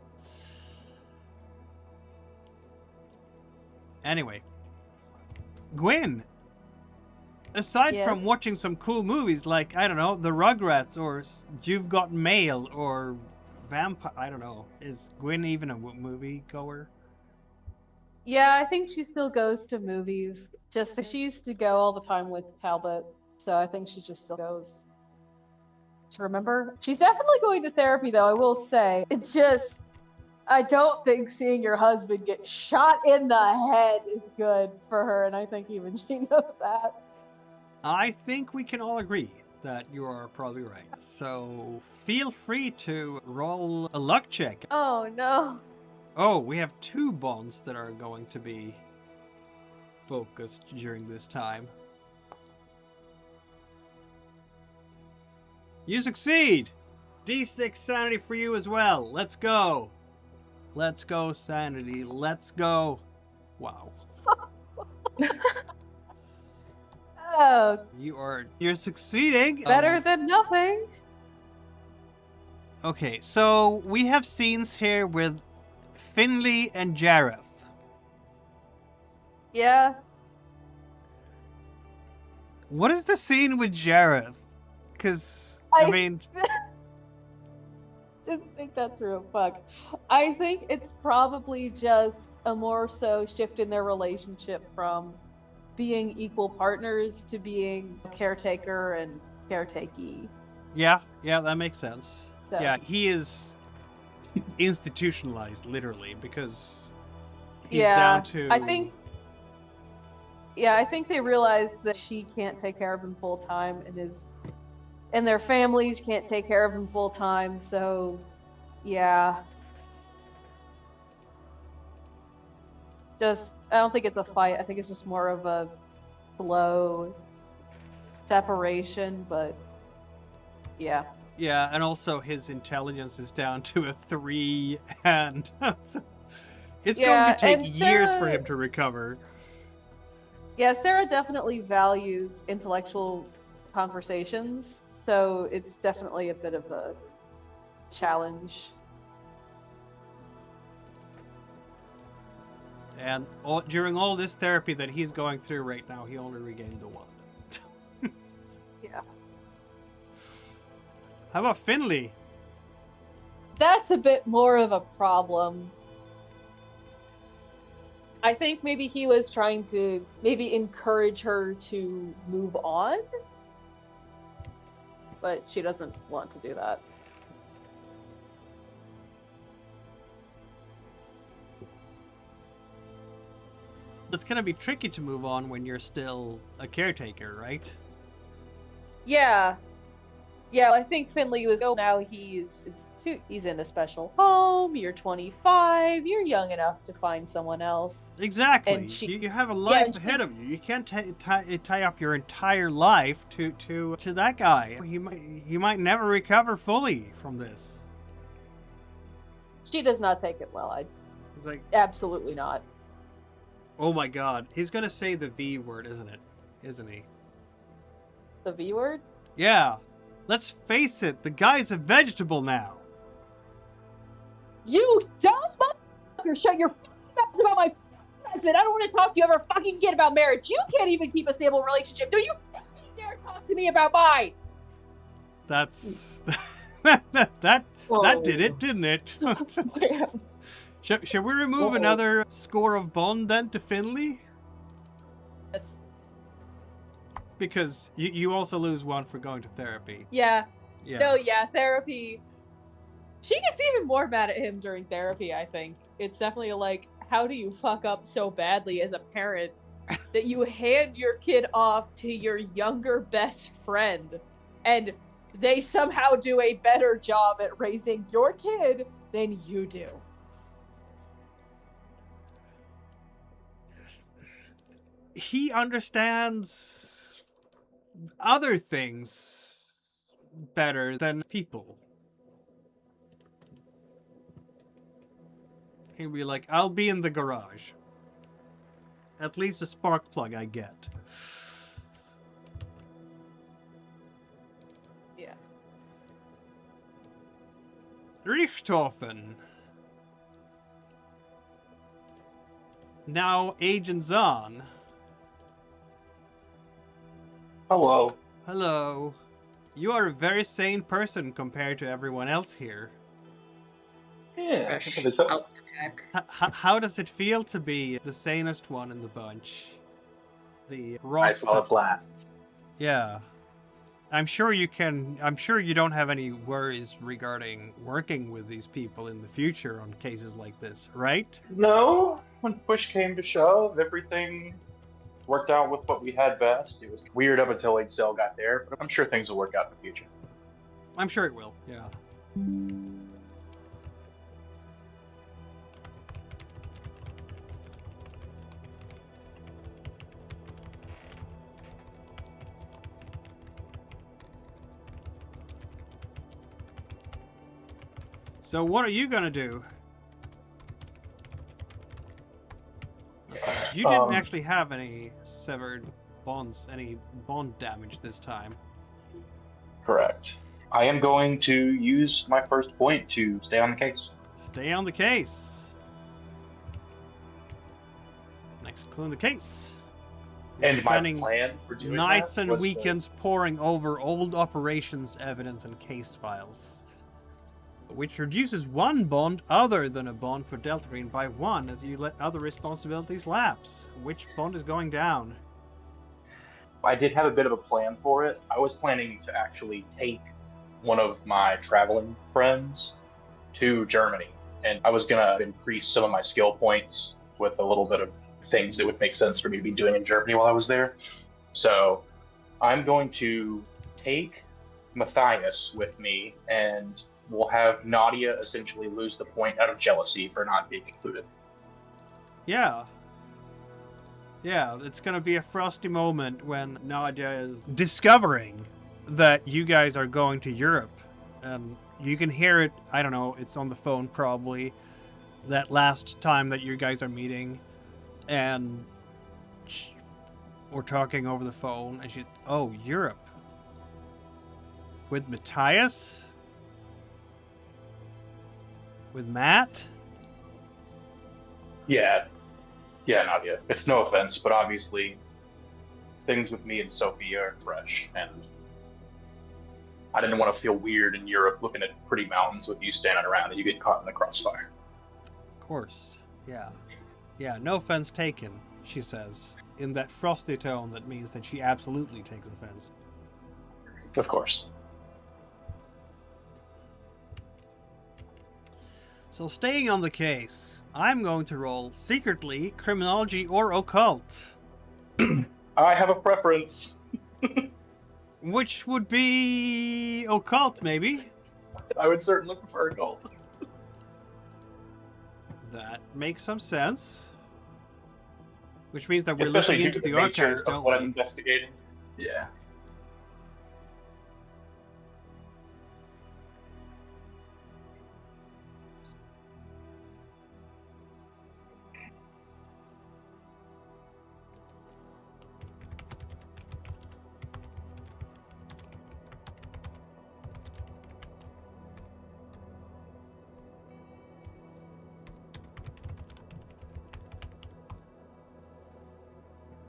Anyway. Gwyn, aside Yes? from watching some cool movies like, I don't know, The Rugrats or You've Got Mail or Vampire, I don't know. Is Gwyn even a movie goer? Yeah, I think she still goes to movies. Just she used to go all the time with Talbot, so I think she just still goes. To remember, she's definitely going to therapy, though. I will say, it's just I don't think seeing your husband get shot in the head is good for her, and I think even she knows that. I think we can all agree that you are probably right. So feel free to roll a luck check. Oh no. Oh, we have 2 bonds that are going to be focused during this time. You succeed! D6 sanity for you as well. Let's go. Let's go, sanity. Let's go. Wow. Oh, You're succeeding. better than nothing. Okay, so we have scenes here with Finley and Jareth. Yeah. What is the scene with Jareth? Because, I mean... Didn't think that through. Fuck. I think it's probably just a more so shift in their relationship from being equal partners to being caretaker and caretakey. Yeah, that makes sense. So. Yeah, he is institutionalized, literally, because he's down to... I think they realized that she can't take care of him full time, and their families can't take care of him full time, so yeah. Just, I don't think it's a fight. I think it's just more of a slow separation, but yeah. Yeah, and also his intelligence is down to a 3, and it's going to take years for him to recover. Yeah, Sarah definitely values intellectual conversations, so it's definitely a bit of a challenge. And during all this therapy that he's going through right now, he only regained the 1. Yeah. How about Finley? That's a bit more of a problem. I think maybe he was trying to maybe encourage her to move on. but she doesn't want to do that. It's gonna be tricky to move on when you're still a caretaker, right? Yeah. Yeah, I think Finley was now he's in a special home, you're 25, you're young enough to find someone else. Exactly. And You have a life ahead of you. You can't tie up your entire life to that guy. He might never recover fully from this. She does not take it well. It's like, Absolutely not. oh my god, he's gonna say the V word, isn't he? The V word? Yeah. Let's face it, the guy's a vegetable now. You dumb motherfucker! Shut your mouth about my husband! I don't want to talk to you ever fucking again about marriage! You can't even keep a stable relationship! Do you fucking dare talk to me about mine? That's... that did it, didn't it? Should we remove another score of bond then to Finley? Yes. Because you also lose one for going to therapy. Yeah. Yeah. No, yeah, therapy. She gets even more mad at him during therapy, I think. It's definitely like, how do you fuck up so badly as a parent that you hand your kid off to your younger best friend and they somehow do a better job at raising your kid than you do? He understands other things better than people. He'll be like, I'll be in the garage. At least a spark plug I get. Yeah. Richtofen. Now Agent Zahn. Hello. Hello. You are a very sane person compared to everyone else here. Yeah. Fresh look at this. out the pack. How does it feel to be the sanest one in the bunch? The rock. Nice while it lasts. Yeah. I'm sure you don't have any worries regarding working with these people in the future on cases like this, right? No, when push came to shove, everything worked out with what we had best. It was weird up until Excel got there, but I'm sure things will work out in the future. I'm sure it will, yeah. So what are you gonna do? You didn't actually have any severed bonds, any bond damage this time. Correct. I am going to use my first point to stay on the case. Stay on the case. Next clue in the case. And my Spending plan for doing nights that and was to- weekends poring over old operations evidence and case files, which reduces one bond other than a bond for Delta Green by 1 as you let other responsibilities lapse. Which bond is going down? I did have a bit of a plan for it. I was planning to actually take one of my traveling friends to Germany, and I was going to increase some of my skill points with a little bit of things that would make sense for me to be doing in Germany while I was there. So I'm going to take Matthias with me, and we'll have Nadia essentially lose the point out of jealousy for not being included. Yeah. Yeah, it's gonna be a frosty moment when Nadia is discovering that you guys are going to Europe. And you can hear it, I don't know, it's on the phone probably, that last time that you guys are meeting. And we're talking over the phone, and she, oh, Europe. With Matthias? With Matt? Yeah, Nadia. It's no offense, but obviously things with me and Sophie are fresh, and I didn't want to feel weird in Europe looking at pretty mountains with you standing around and you get caught in the crossfire. Of course, yeah. Yeah, no offense taken, she says, in that frosty tone that means that she absolutely takes offense. Of course. So staying on the case, I'm going to roll secretly, criminology, or occult. I have a preference. Which would be occult, maybe? I would certainly prefer occult. That makes some sense. Which means that we're Especially looking due into to the nature archives, of don't what I'm we? investigating. Yeah.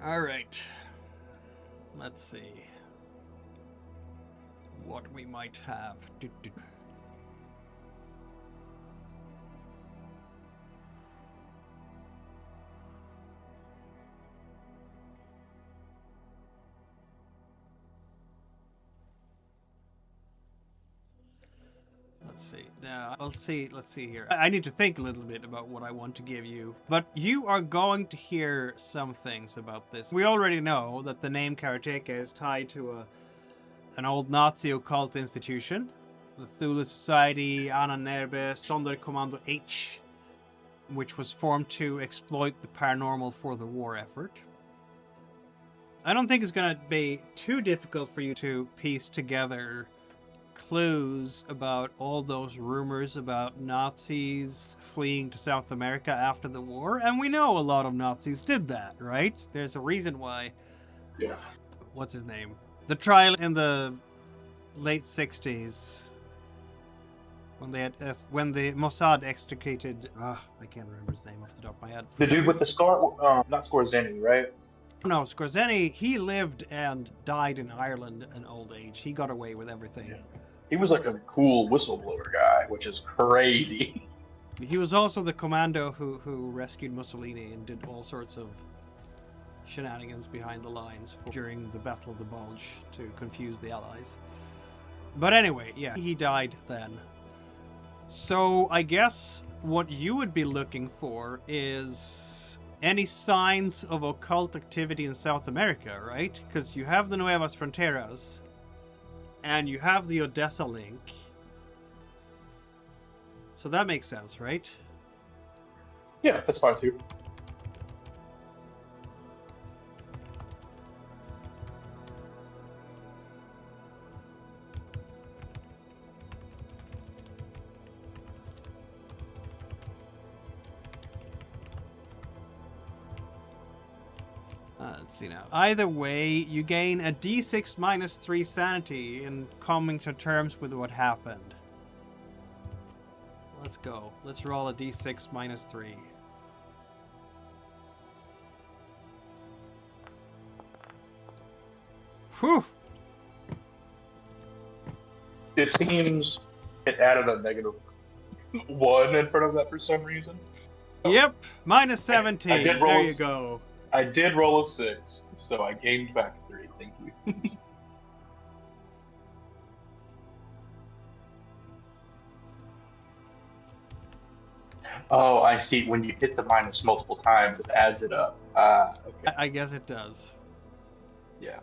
Alright. Let's see. What we might have. Let's see. Now, let's see here. I need to think a little bit about what I want to give you. But you are going to hear some things about this. We already know that the name Karotechia is tied to an old Nazi occult institution. The Thule Society, Nerbe, Sonderkommando H, which was formed to exploit the paranormal for the war effort. I don't think it's going to be too difficult for you to piece together clues about all those rumors about Nazis fleeing to South America after the war, and we know a lot of Nazis did that, right? There's a reason why. Yeah. What's his name? The trial in the late 60s, when the Mossad extricated. I can't remember his name off the top of my head. The dude with the scar, not Scorzeni, right? No, Scorzeni, he lived and died in Ireland in old age. He got away with everything. Yeah. He was like a cool whistleblower guy, which is crazy. He was also the commando who rescued Mussolini and did all sorts of shenanigans behind the lines during the Battle of the Bulge to confuse the Allies. But anyway, yeah, he died then. So I guess what you would be looking for is any signs of occult activity in South America, right? Because you have the Nuevas Fronteras, and you have the Odessa link. So that makes sense, right? Yeah, that's fine too. Let's see now. Either way, you gain a d6 minus 3 sanity in coming to terms with what happened. Let's go. Let's roll a d6 minus 3. Whew! It seems it added a -1 in front of that for some reason. Yep! Minus 17. I did roll There a- you go. I did roll a 6, so I gained back 3. Thank you. Oh, I see. When you hit the minus multiple times, it adds it up. Okay. I guess it does. Yeah.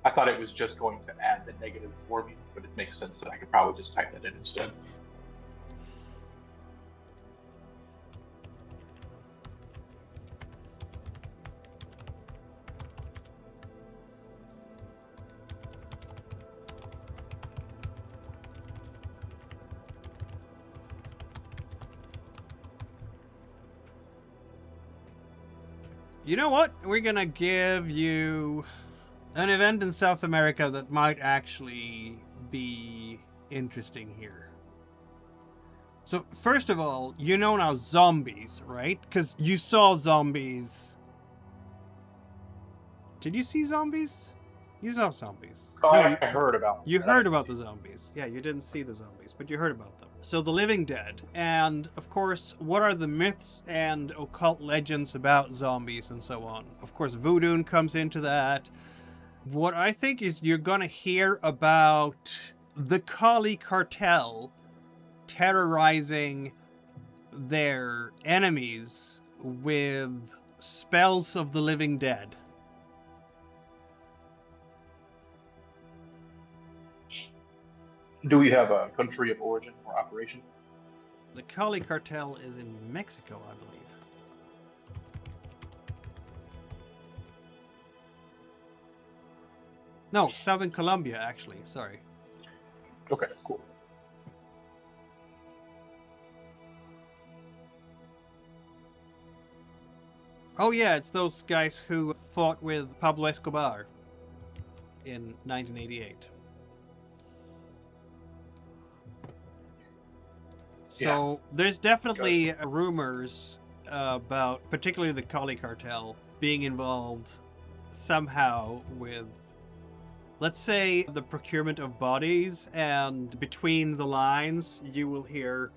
I thought it was just going to add the negative for me, but it makes sense that I could probably just type that in instead. You know what? We're gonna give you an event in South America that might actually be interesting here. So, first of all, you know now zombies, right? Because you saw zombies. Did you see zombies? You saw zombies. Oh, No, I heard about You that. heard about the zombies. Yeah, you didn't see the zombies, but you heard about them. So the living dead. And, of course, what are the myths and occult legends about zombies and so on? Of course, voodoo comes into that. What I think is you're going to hear about the Cali Cartel terrorizing their enemies with spells of the living dead. Do we have a country of origin or operation? The Cali Cartel is in Mexico, I believe. No, Southern Colombia, actually. Sorry. Okay, cool. Oh yeah, it's those guys who fought with Pablo Escobar in 1988. So there's definitely rumors about particularly the Cali Cartel being involved somehow with, let's say, the procurement of bodies, and between the lines you will hear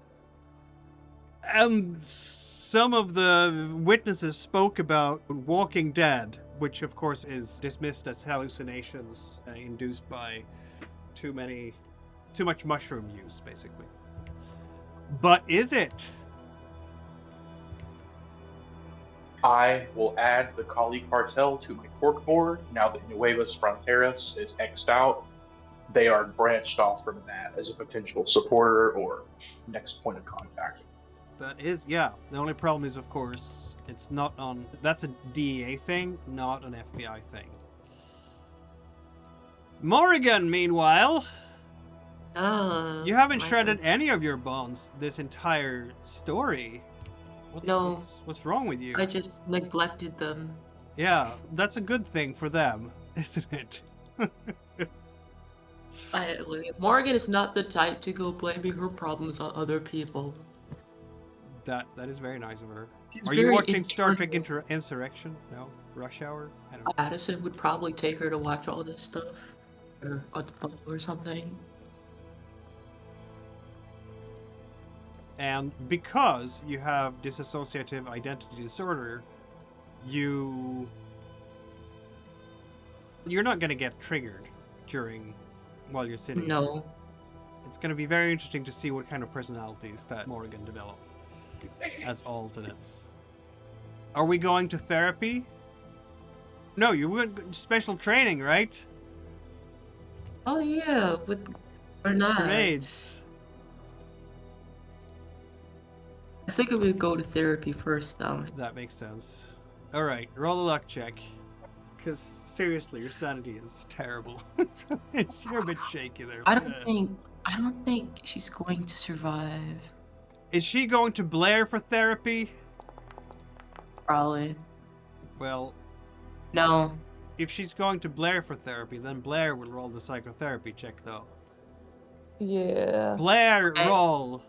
some of the witnesses spoke about Walking Dead, which of course is dismissed as hallucinations induced by too much mushroom use, basically. But is it? I will add the Cali Cartel to my cork board now that Nuevas Fronteras is X'd out. They are branched off from that as a potential supporter or next point of contact. That is, yeah. The only problem is, of course, it's not on... That's a DEA thing, not an FBI thing. Morrigan, meanwhile... you haven't shredded any of your bones this entire story. What's wrong with you? I just neglected them. Yeah, that's a good thing for them, isn't it? Morrigan is not the type to go blaming her problems on other people. That is very nice of her. She's Are you very watching Star Trek internal. Insurrection? No? Rush Hour? I don't know. Addison would probably take her to watch all this stuff. Or something. And because you have dissociative identity disorder, you're not going to get triggered while you're sitting. No. It's going to be very interesting to see what kind of personalities that Morrigan develop as alternates. Are we going to therapy? No, you went special training, right? Oh yeah, with grenades. Grenades. I think I would go to therapy first, though. That makes sense. All right, roll a luck check. Because seriously, your sanity is terrible. You're a bit shaky there. I don't think she's going to survive. Is she going to Blair for therapy? Probably. Well, No. if she's going to Blair for therapy, then Blair will roll the psychotherapy check, though. Yeah. Blair, Okay. roll.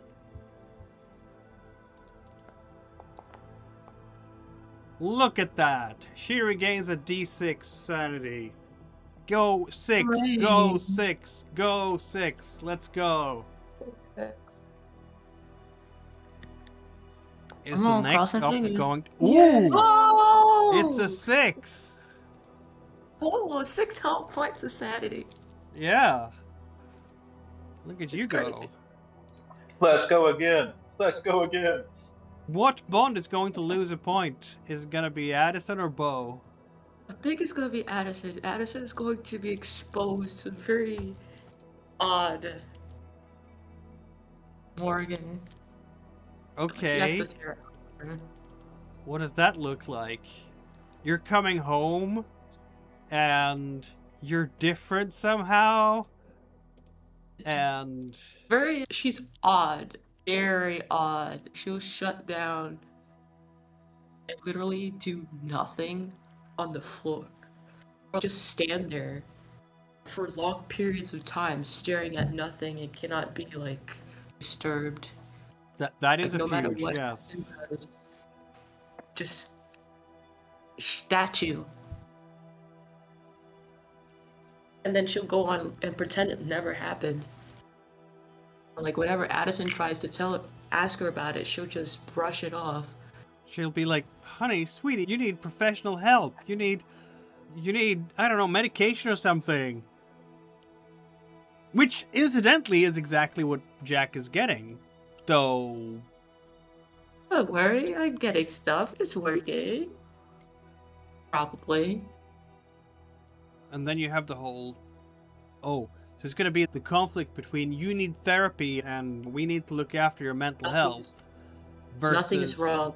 Look at that. She regains a D6 sanity. Go 6, Hooray. go 6, go 6. Let's go. 6. Is Come the on, next cross up our fingers. going... Yeah. Ooh! Oh! It's a 6! Oh, 6 health points of sanity. Yeah. Look at you It's go. crazy. Let's go again. Let's go again. What Bond is going to lose a point? Is it going to be Addison or Bo? I think it's gonna be Addison. Addison is going to be exposed to very odd Morrigan. She has Okay. to share it. What does that look like? You're coming home and you're different somehow? It's And she's odd. Very odd. She'll shut down and literally do nothing on the floor. Or just stand there for long periods of time staring at nothing and cannot be like disturbed. that is Like, no a matter huge, what yes. happens, just statue. And then she'll go on and pretend it never happened. Like whenever Addison tries to ask her about it, she'll just brush it off. She'll be like, honey, sweetie, you need professional help. You need, I don't know, medication or something. Which, incidentally, is exactly what Jack is getting. Though, Don't worry, I'm getting stuff. It's working. Probably. And then you have the whole, oh, so it's going to be the conflict between you need therapy and we need to look after your mental health versus Nothing is wrong.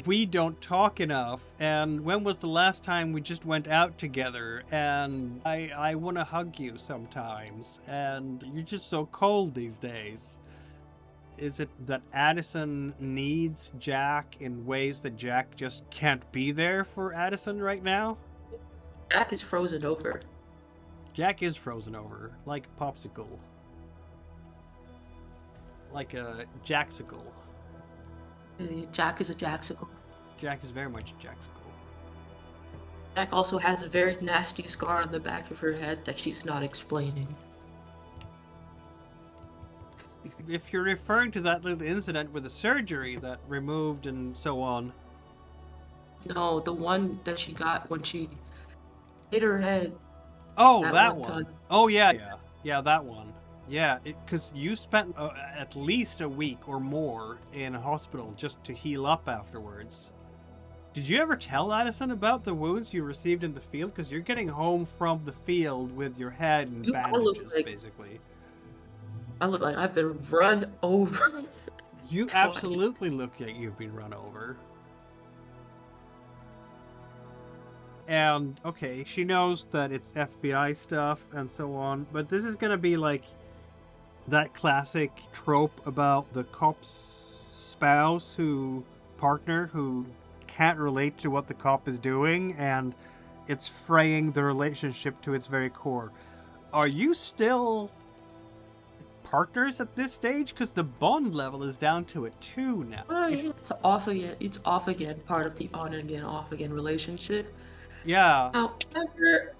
we don't talk enough, and when was the last time we just went out together, and I want to hug you sometimes, and you're just so cold these days. Is it that Addison needs Jack in ways that Jack just can't be there for Addison right now? Jack is frozen over. Jack is frozen over, like a popsicle. Like a Jacksicle. Jack is a Jacksicle. Jack is very much a Jacksicle. Jack also has a very nasty scar on the back of her head that she's not explaining. If you're referring to that little incident with the surgery that removed and so on. No, the one that she got when she hit her head. Oh, That that one one. time. Oh, yeah, that one. Yeah, because you spent at least a week or more in a hospital just to heal up afterwards. Did you ever tell Addison about the wounds you received in the field? Because you're getting home from the field with your head in I look bandages, like- basically. I look like I've been run over. You Twice. absolutely look like you've been run over. And, okay, she knows that it's FBI stuff and so on, but this is gonna be like that classic trope about the cop's spouse partner who can't relate to what the cop is doing, and it's fraying the relationship to its very core. Are you still partners at this stage? Because the bond level is down to a 2 now. Oh, yeah, it's off again. It's off again. Part of the on again, off again relationship. Yeah. However,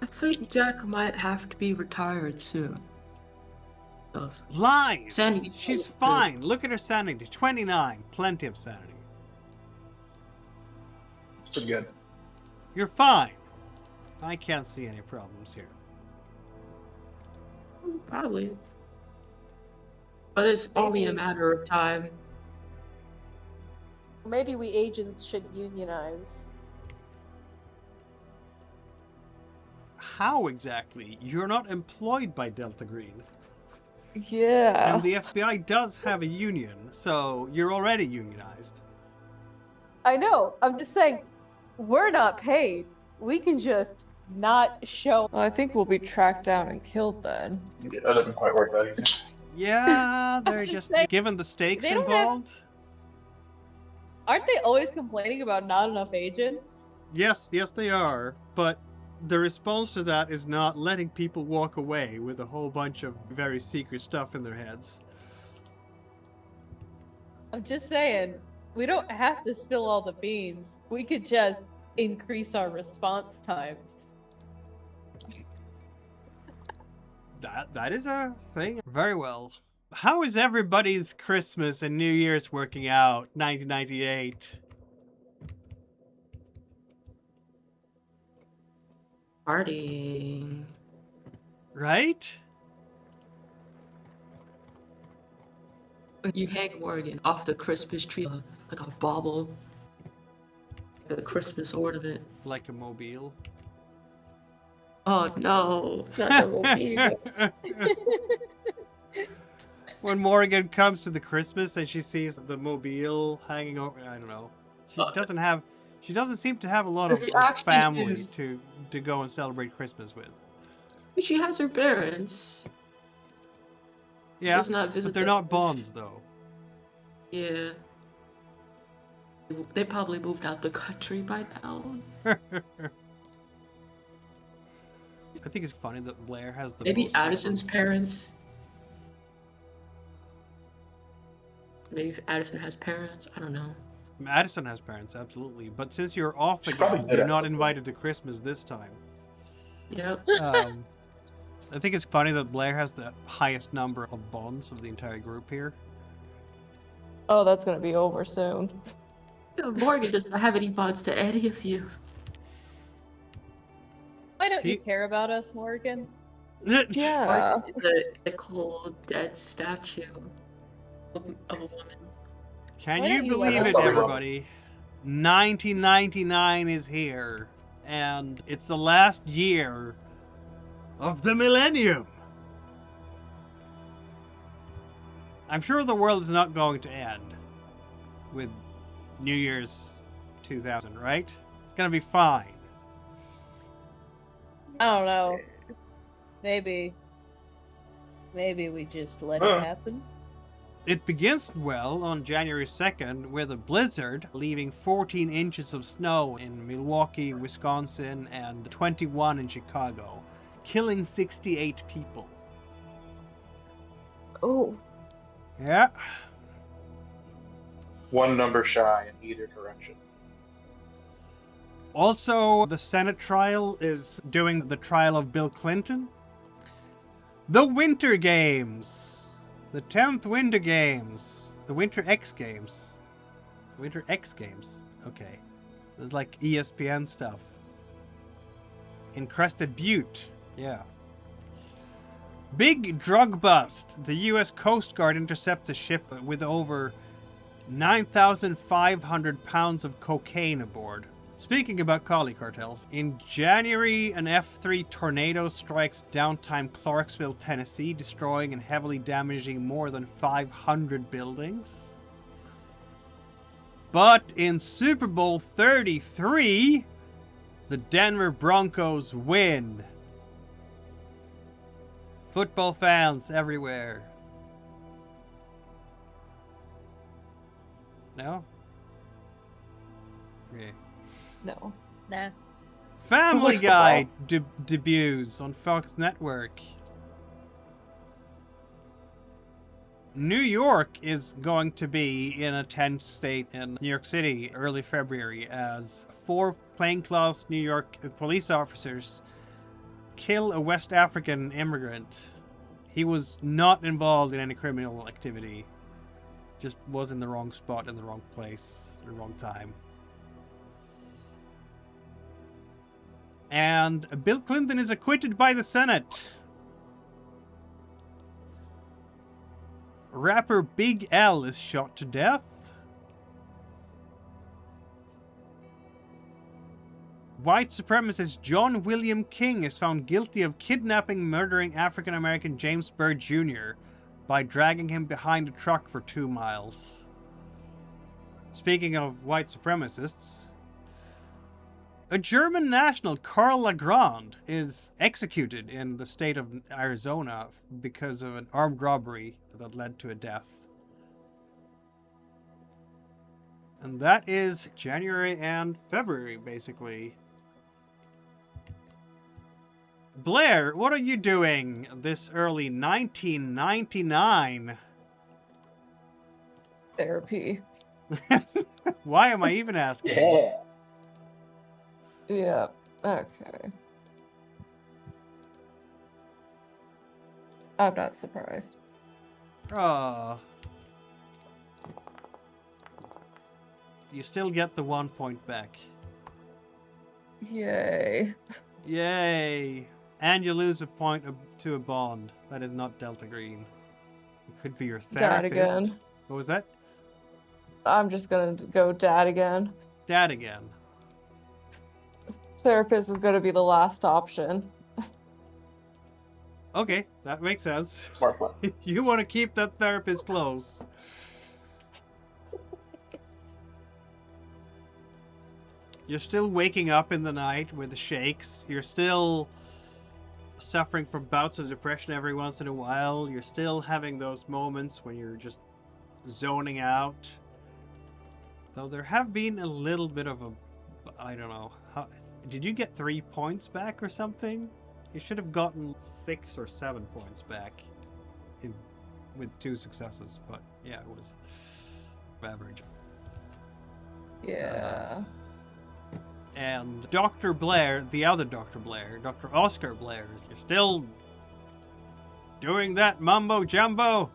I think Jack might have to be retired soon. Of Lies! Sanity. She's fine. Look at her sanity. 29. Plenty of sanity. Pretty good. You're fine. I can't see any problems here. Probably. But it's only a matter of time. Maybe we agents should unionize. How exactly? You're not employed by Delta Green. Yeah. And the FBI does have a union, so you're already unionized. I know. I'm just saying, we're not paid. We can just not show. Well, I think we'll be tracked down and killed then. Yeah, that doesn't quite work that easy. Yeah, they're just just saying, given the stakes they don't have- involved. Aren't they always complaining about not enough agents? Yes, they are. But the response to that is not letting people walk away with a whole bunch of very secret stuff in their heads. I'm just saying, we don't have to spill all the beans. We could just increase our response times. That is a thing. Very well. How is everybody's Christmas and New Year's working out? 1998. Partying. Right? You hang Morrigan off the Christmas tree like a bauble. The Christmas ornament. Like a mobile. Oh no, not the mobile. When Morrigan comes to the Christmas and she sees the mobile hanging over, I don't know. She doesn't seem to have a lot of She actually family is. to go and celebrate Christmas with. She has her parents. Yeah, does not but visit they're them. not bonds though. Yeah. They probably moved out the country by now. I think it's funny that Blair has the Maybe most- Addison's parents. Maybe Addison has parents. I don't know. Addison has parents, absolutely. But since you're off She probably again, did you're have not them. invited to Christmas this time. Yep. I think it's funny that Blair has the highest number of bonds of the entire group here. Oh, that's gonna be over soon. Morgan doesn't have any bonds to any of you. Why don't you He- care about us, Morgan? Yeah. Morgan is a cold, dead statue of a woman. Can Why you don't you let believe us- it, everybody? 1999 is here, and it's the last year of the millennium. I'm sure the world is not going to end with New Year's 2000, right? It's gonna be fine. I don't know. Maybe we just let Huh. it happen. It begins well on January 2nd with a blizzard, leaving 14 inches of snow in Milwaukee, Wisconsin, and 21 in Chicago, killing 68 people. Oh, Yeah. One number shy in either direction. Also, the Senate trial is doing the trial of Bill Clinton. The Winter Games. The 10th Winter Games. The Winter X Games. The Winter X Games. Okay. There's like ESPN stuff. In Crested Butte. Yeah. Big drug bust. The U.S. Coast Guard intercepts a ship with over 9,500 pounds of cocaine aboard. Speaking about Cali Cartels, in January, an F3 tornado strikes Downtime, Clarksville, Tennessee, destroying and heavily damaging more than 500 buildings. But in Super Bowl 33, the Denver Broncos win. Football fans everywhere. No? Okay. no. Nah. Family Football. Guy debuts on Fox Network. New York is going to be in a tense state in New York City early February as 4 plainclothes New York police officers kill a West African immigrant. He was not involved in any criminal activity. Just was in the wrong spot in the wrong place at the wrong time. And Bill Clinton is acquitted by the Senate. Rapper Big L is shot to death. White supremacist John William King is found guilty of kidnapping, murdering African-American James Byrd Jr. by dragging him behind a truck for 2 miles. Speaking of white supremacists, a German national, Karl Legrand, is executed in the state of Arizona because of an armed robbery that led to a death. And that is January and February, basically. Blair, what are you doing this early 1999? Therapy. Why am I even asking? Yeah. Yeah. Okay. I'm not surprised. Aw. You still get the 1 point back. Yay. Yay. And you lose a point to a bond. That is not Delta Green. It could be your Dad therapist. again. What was that? I'm just gonna go dad again. Dad again. Therapist is gonna be the last option. Okay, that makes sense. Smart plan. You want to keep that therapist close. You're still waking up in the night with the shakes. You're still suffering from bouts of depression every once in a while. You're still having those moments when you're just zoning out. Though there have been a little bit of a... I don't know. Did you get 3 points back or something? You should have gotten 6 or 7 points back with 2 successes. But yeah, it was average. Yeah. And Dr. Blair, the other Dr. Blair, Dr. Oscar Blair, you're still doing that mumbo jumbo.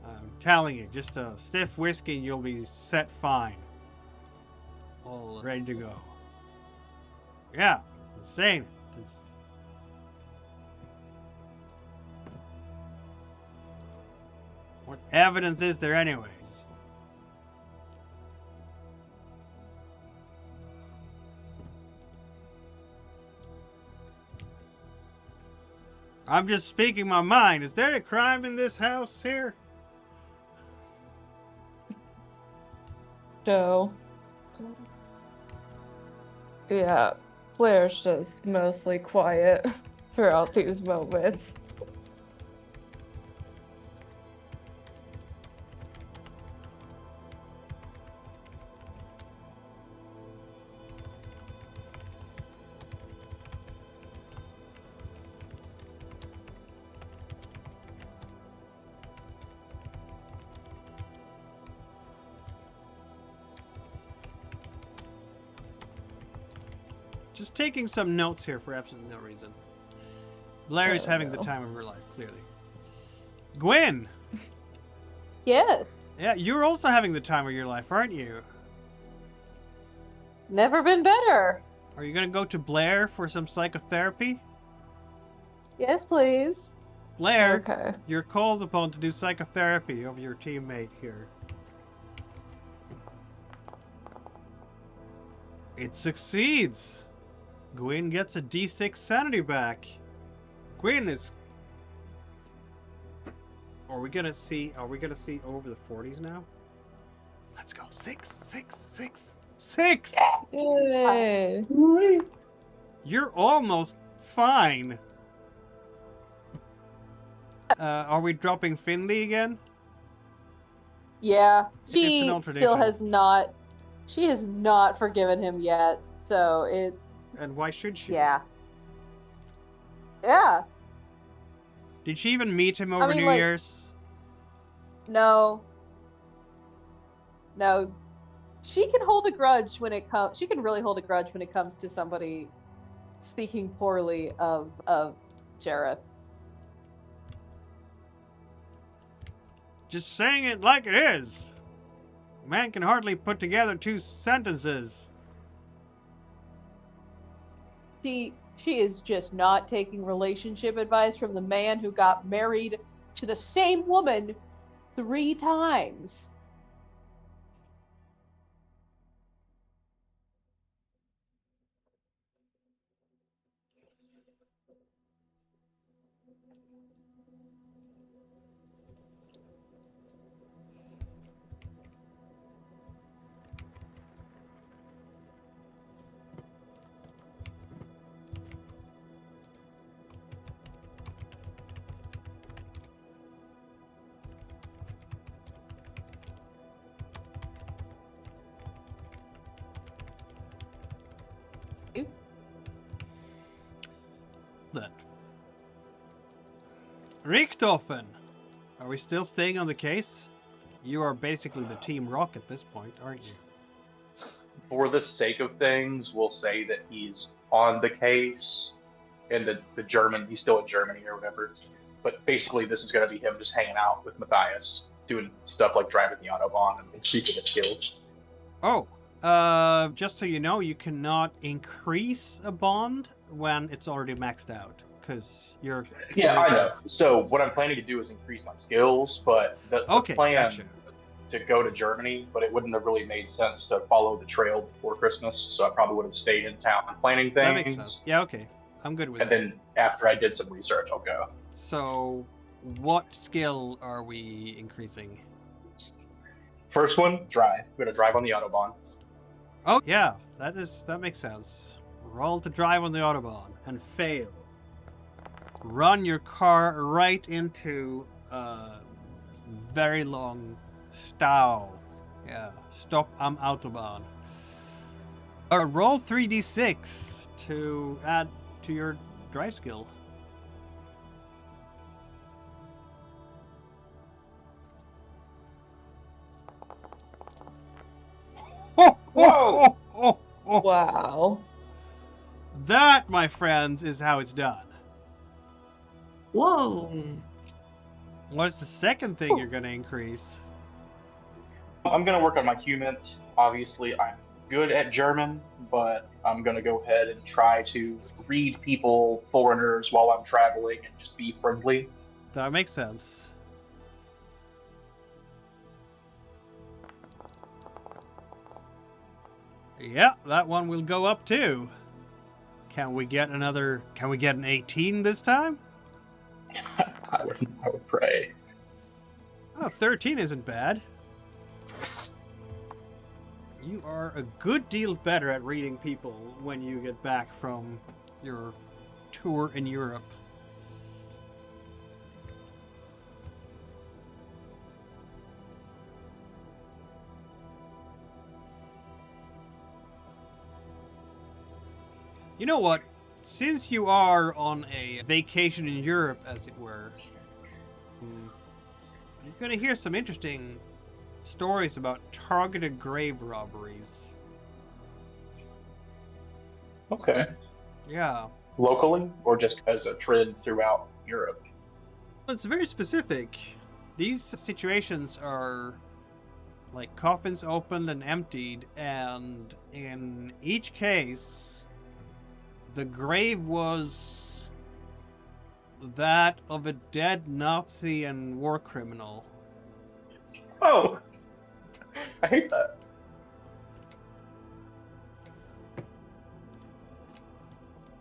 I'm telling you, just a stiff whiskey, you'll be set fine. All ready to go. Yeah, I'm saying it. What evidence is there anyways? I'm just speaking my mind. Is there a crime in this house here? So, yeah, Blair's just mostly quiet throughout these moments. Just taking some notes here for absolutely no reason. Blair is having the time of her life, clearly. Gwyn! Yes. Yeah, you're also having the time of your life, aren't you? Never been better. Are you gonna go to Blair for some psychotherapy? Yes, please. Blair, Okay. you're called upon to do psychotherapy of your teammate here. It succeeds! Gwyn gets a D6 sanity back. Gwyn is... Are we gonna see over the 40s now? Let's go. 6, 6, 6, 6! Yay! You're almost fine. Are we dropping Finley again? Yeah. It's an She alternation. still has not. She has not forgiven him yet. So it. And why should she? Yeah. Yeah. Did she even meet him over mean, New like- Year's? No. No. She can hold a grudge when it comes. She can really hold a grudge when it comes to somebody speaking poorly of Jareth. Just saying it like it is. Man can hardly put together 2 sentences. She is just not taking relationship advice from the man who got married to the same woman 3 times. Then. Richtofen! Are we still staying on the case? You are basically the Team Rock at this point, aren't you? For the sake of things, we'll say that he's on the case, and the German, he's still in Germany or whatever. But basically, this is going to be him just hanging out with Matthias, doing stuff like driving the Autobahn and increasing his skills. Oh, just so you know, you cannot increase a bond when it's already maxed out, because you're... Yeah, I know. So what I'm planning to do is increase my skills, but the plan gotcha. to go to Germany, but it wouldn't have really made sense to follow the trail before Christmas, so I probably would have stayed in town planning things. That makes sense. Yeah, okay. I'm good with And that. then after I did some research, I'll go. So, what skill are we increasing? First one, drive. We're gonna drive on the Autobahn. Oh, yeah, that makes sense. Roll to drive on the Autobahn and fail. Run your car right into a very long Stau. Yeah, stop am Autobahn. Roll 3d6 to add to your drive skill. Whoa! Wow. That, my friends, is how it's done. Whoa. What's the second thing you're going to increase? I'm gonna work on my human. Obviously, I'm good at German, but I'm gonna go ahead and try to read people, foreigners, while I'm traveling and just be friendly. That makes sense. Yeah, that one will go up too. Can we get an 18 this time? I would pray. Oh, 13 isn't bad. You are a good deal better at reading people when you get back from your tour in Europe. You know what? Since you are on a vacation in Europe, as it were, you're going to hear some interesting stories about targeted grave robberies. Okay. Yeah. Locally, or just as a trend throughout Europe? It's very specific. These situations are like coffins opened and emptied, and in each case, the grave was that of a dead Nazi and war criminal. Oh! I hate that.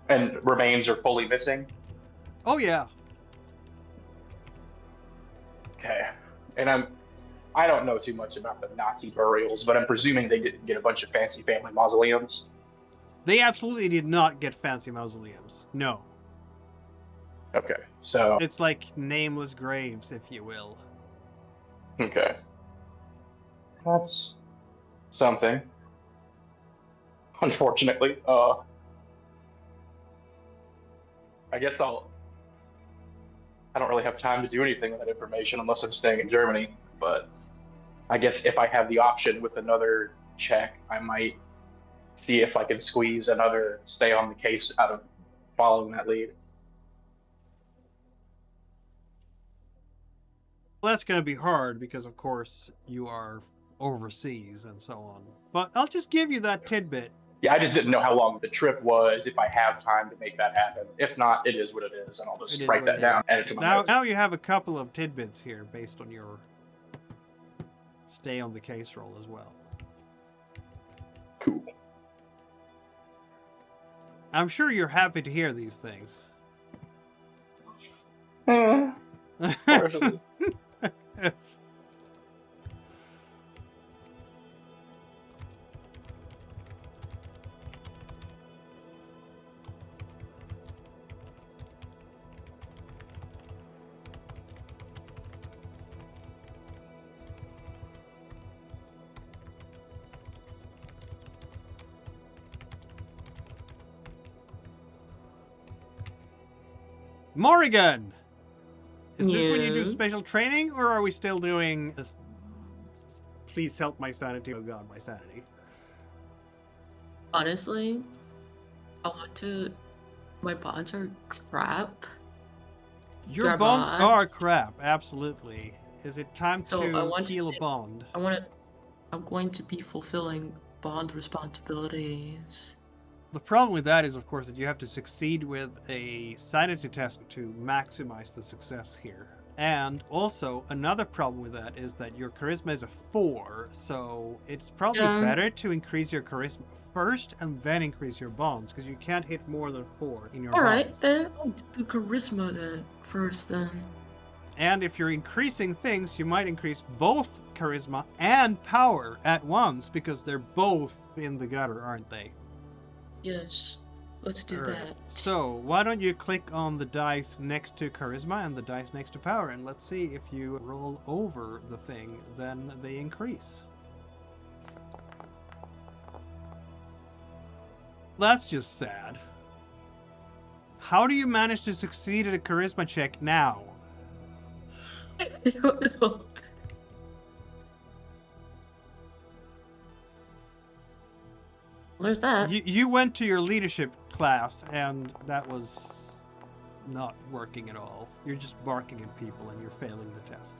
And remains are fully missing? Oh yeah. Okay. And I don't know too much about the Nazi burials, but I'm presuming they didn't get a bunch of fancy family mausoleums. They absolutely did not get fancy mausoleums. No. Okay, so... It's like nameless graves, if you will. Okay. That's something. Unfortunately. I guess I don't really have time to do anything with that information unless I'm staying in Germany, but I guess if I have the option with another check, I might see if I can squeeze another stay on the case out of following that lead. Well, that's going to be hard because, of course, you are overseas and so on. But I'll just give you that tidbit. Yeah, I just didn't know how long the trip was, if I have time to make that happen. If not, it is what it is, and I'll just write that down, add it to my notes. Now you have a couple of tidbits here based on your stay on the case roll as well. Cool. I'm sure you're happy to hear these things. Partially. Morrigan! Is this when you do Yeah. special training, or are we still doing this? Please help my sanity. Oh god, my sanity. Honestly, I want to. My bonds are crap. Your Your bonds bonds? are crap, absolutely. Is it time So I to want to heal a get- bond? I'm going to be fulfilling bond responsibilities. The problem with that is, of course, that you have to succeed with a sanity test to maximize the success here. And also, another problem with that is that your charisma is a 4, so it's probably Yeah. better to increase your charisma first and then increase your bonds, because you can't hit more than 4 in your Alright, bonds. then I'll do charisma then first then. And if you're increasing things, you might increase both charisma and power at once, because they're both in the gutter, aren't they? Yes, let's do Alright. that. So, why don't you click on the dice next to charisma and the dice next to power, and let's see if you roll over the thing, then they increase. That's just sad. How do you manage to succeed at a charisma check now? I don't know. There's that. You went to your leadership class, and that was not working at all. You're just barking at people, and you're failing the test.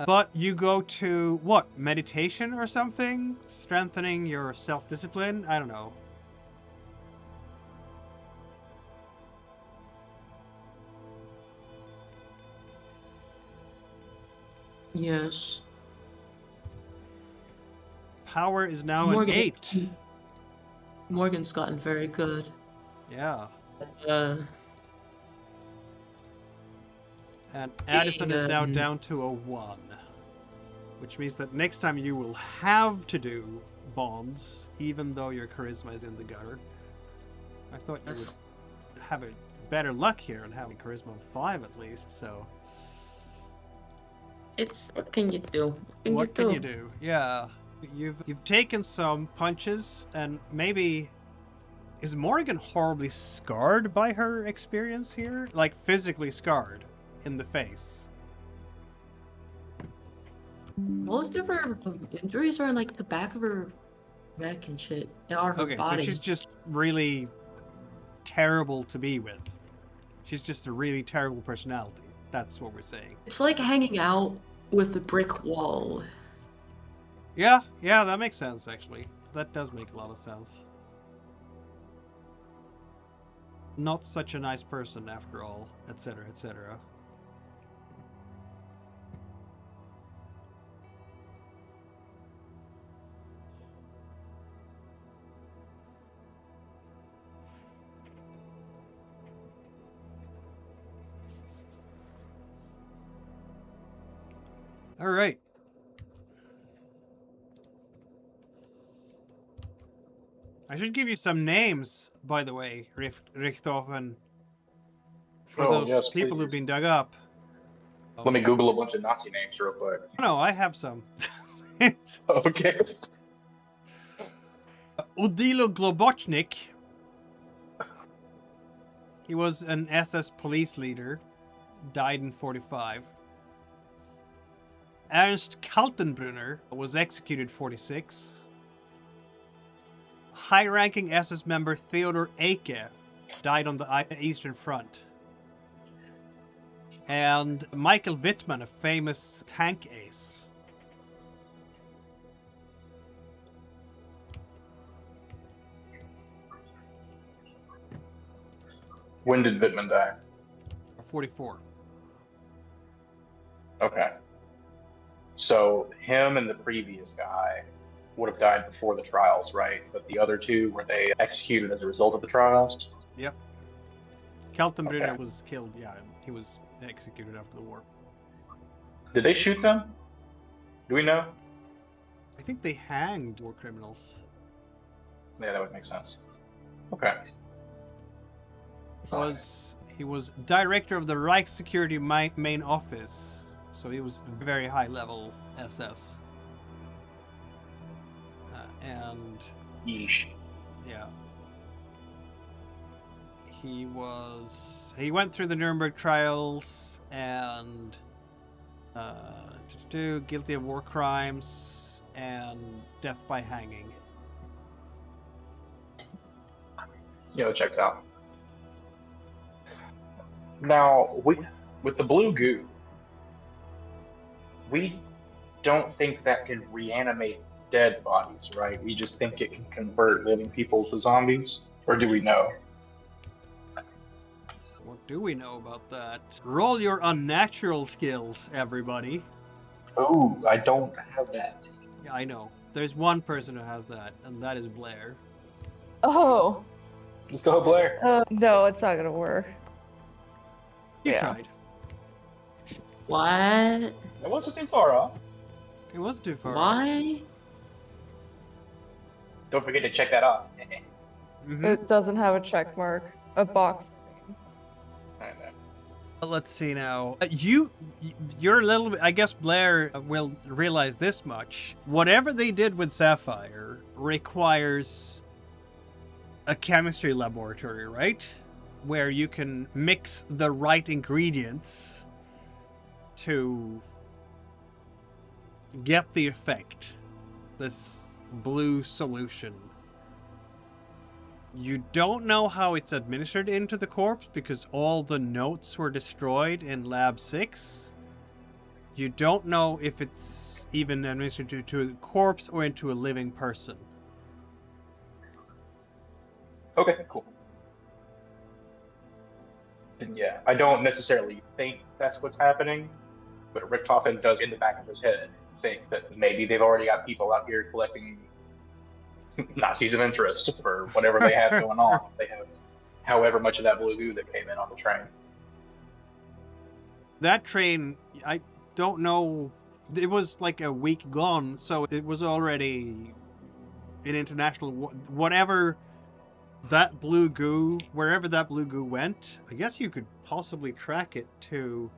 But you go to, what, meditation or something? Strengthening your self-discipline? I don't know. Yes. Power is now an 8. Morgan's gotten very good. Yeah. Uh, And Addison is now Being, down to a 1. Which means that next time you will have to do bonds, even though your charisma is in the gutter. I thought you Yes. would have a better luck here and have a charisma of 5 at least, so... It's what can you do? What can you do? Yeah. You've taken some punches, and maybe... Is Morrigan horribly scarred by her experience here? Like, physically scarred in the face? Most of her injuries are in like the back of her neck and shit. Or her Okay, body. so she's just really terrible to be with. She's just a really terrible personality. That's what we're saying. It's like hanging out with a brick wall. Yeah, that makes sense, actually. That does make a lot of sense. Not such a nice person, after all, etc., etc. All right. I should give you some names, by the way, Richtofen, for Oh, those yes, people please. who've been dug up. Let me Google a bunch of Nazi names real quick. No, I have some. Okay. Odilo Globochnik. He was an SS police leader. Died in 45. Ernst Kaltenbrunner was executed 46. High-ranking SS member Theodor Eike died on the Eastern Front. And Michael Wittmann, a famous tank ace. When did Wittmann die? 44. Okay. So him and the previous guy would have died before the trials, right? But the other two, were they executed as a result of the trials? Yep. Kaltenbrunner Okay. was killed, yeah. He was executed after the war. Did they shoot them? Do we know? I think they hanged war criminals. Yeah, that would make sense. Okay. He was director of the Reichssecurity main office, so he was very high level SS. And Yeesh. yeah, he went through the Nuremberg trials and guilty of war crimes and death by hanging. Yeah, that checks out. Now, with the blue goo, we don't think that can reanimate dead bodies, right? We just think it can convert living people to zombies? Or do we know? What do we know about that? Roll your unnatural skills, everybody. Oh, I don't have that. Yeah, I know. There's one person who has that, and that is Blair. Oh, Let's go, Blair. no, it's not gonna work. You Yeah. tried. What? It wasn't too far off. It wasn't too far. Why? Don't forget to check that off. Mm-hmm. It doesn't have a check mark. A box. Let's see now. You're a little bit. I guess Blair will realize this much. Whatever they did with Sapphire requires a chemistry laboratory, right? Where you can mix the right ingredients to get the effect. This blue solution. You don't know how it's administered into the corpse because all the notes were destroyed in Lab 6. You don't know if it's even administered to a corpse or into a living person. Okay, cool. And yeah, I don't necessarily think that's what's happening, but Richtofen does in the back of his head think that maybe they've already got people out here collecting Nazis of interest for whatever they have going on. They have however much of that blue goo that came in on the train. That train, I don't know. It was like a week gone, so it was already an international. Whatever that blue goo, wherever that blue goo went, I guess you could possibly track it to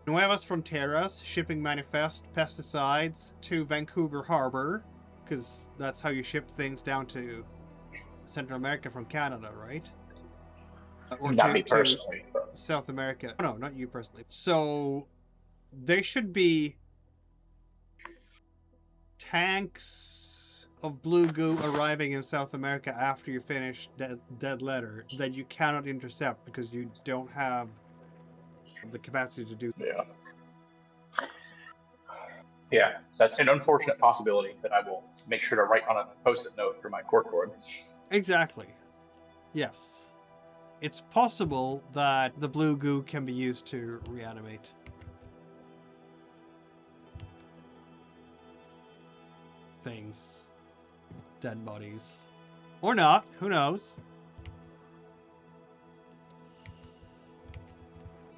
Nuevas Fronteras, shipping manifest pesticides to Vancouver Harbor, because that's how you ship things down to Central America from Canada, right? Or Not me to personally. South America. No, not you personally. So there should be tanks of blue goo arriving in South America after you finish Dead Letter that you cannot intercept because you don't have the capacity to do. Yeah. Yeah, that's an unfortunate possibility that I will make sure to write on a post-it note for my corkboard. Exactly. Yes. It's possible that the blue goo can be used to reanimate. Things. Dead bodies. Or not. Who knows?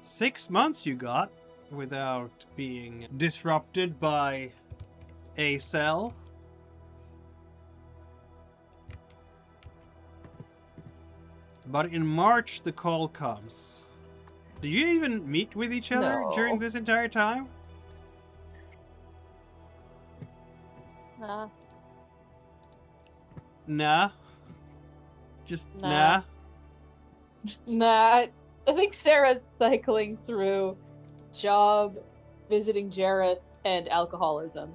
6 months you got without being disrupted by a cell. But in March, the call comes. Do you even meet with each other during this entire time? Nah. Nah. Just Nah. nah. Nah, I think Sarah's cycling through job, visiting Jareth, and alcoholism.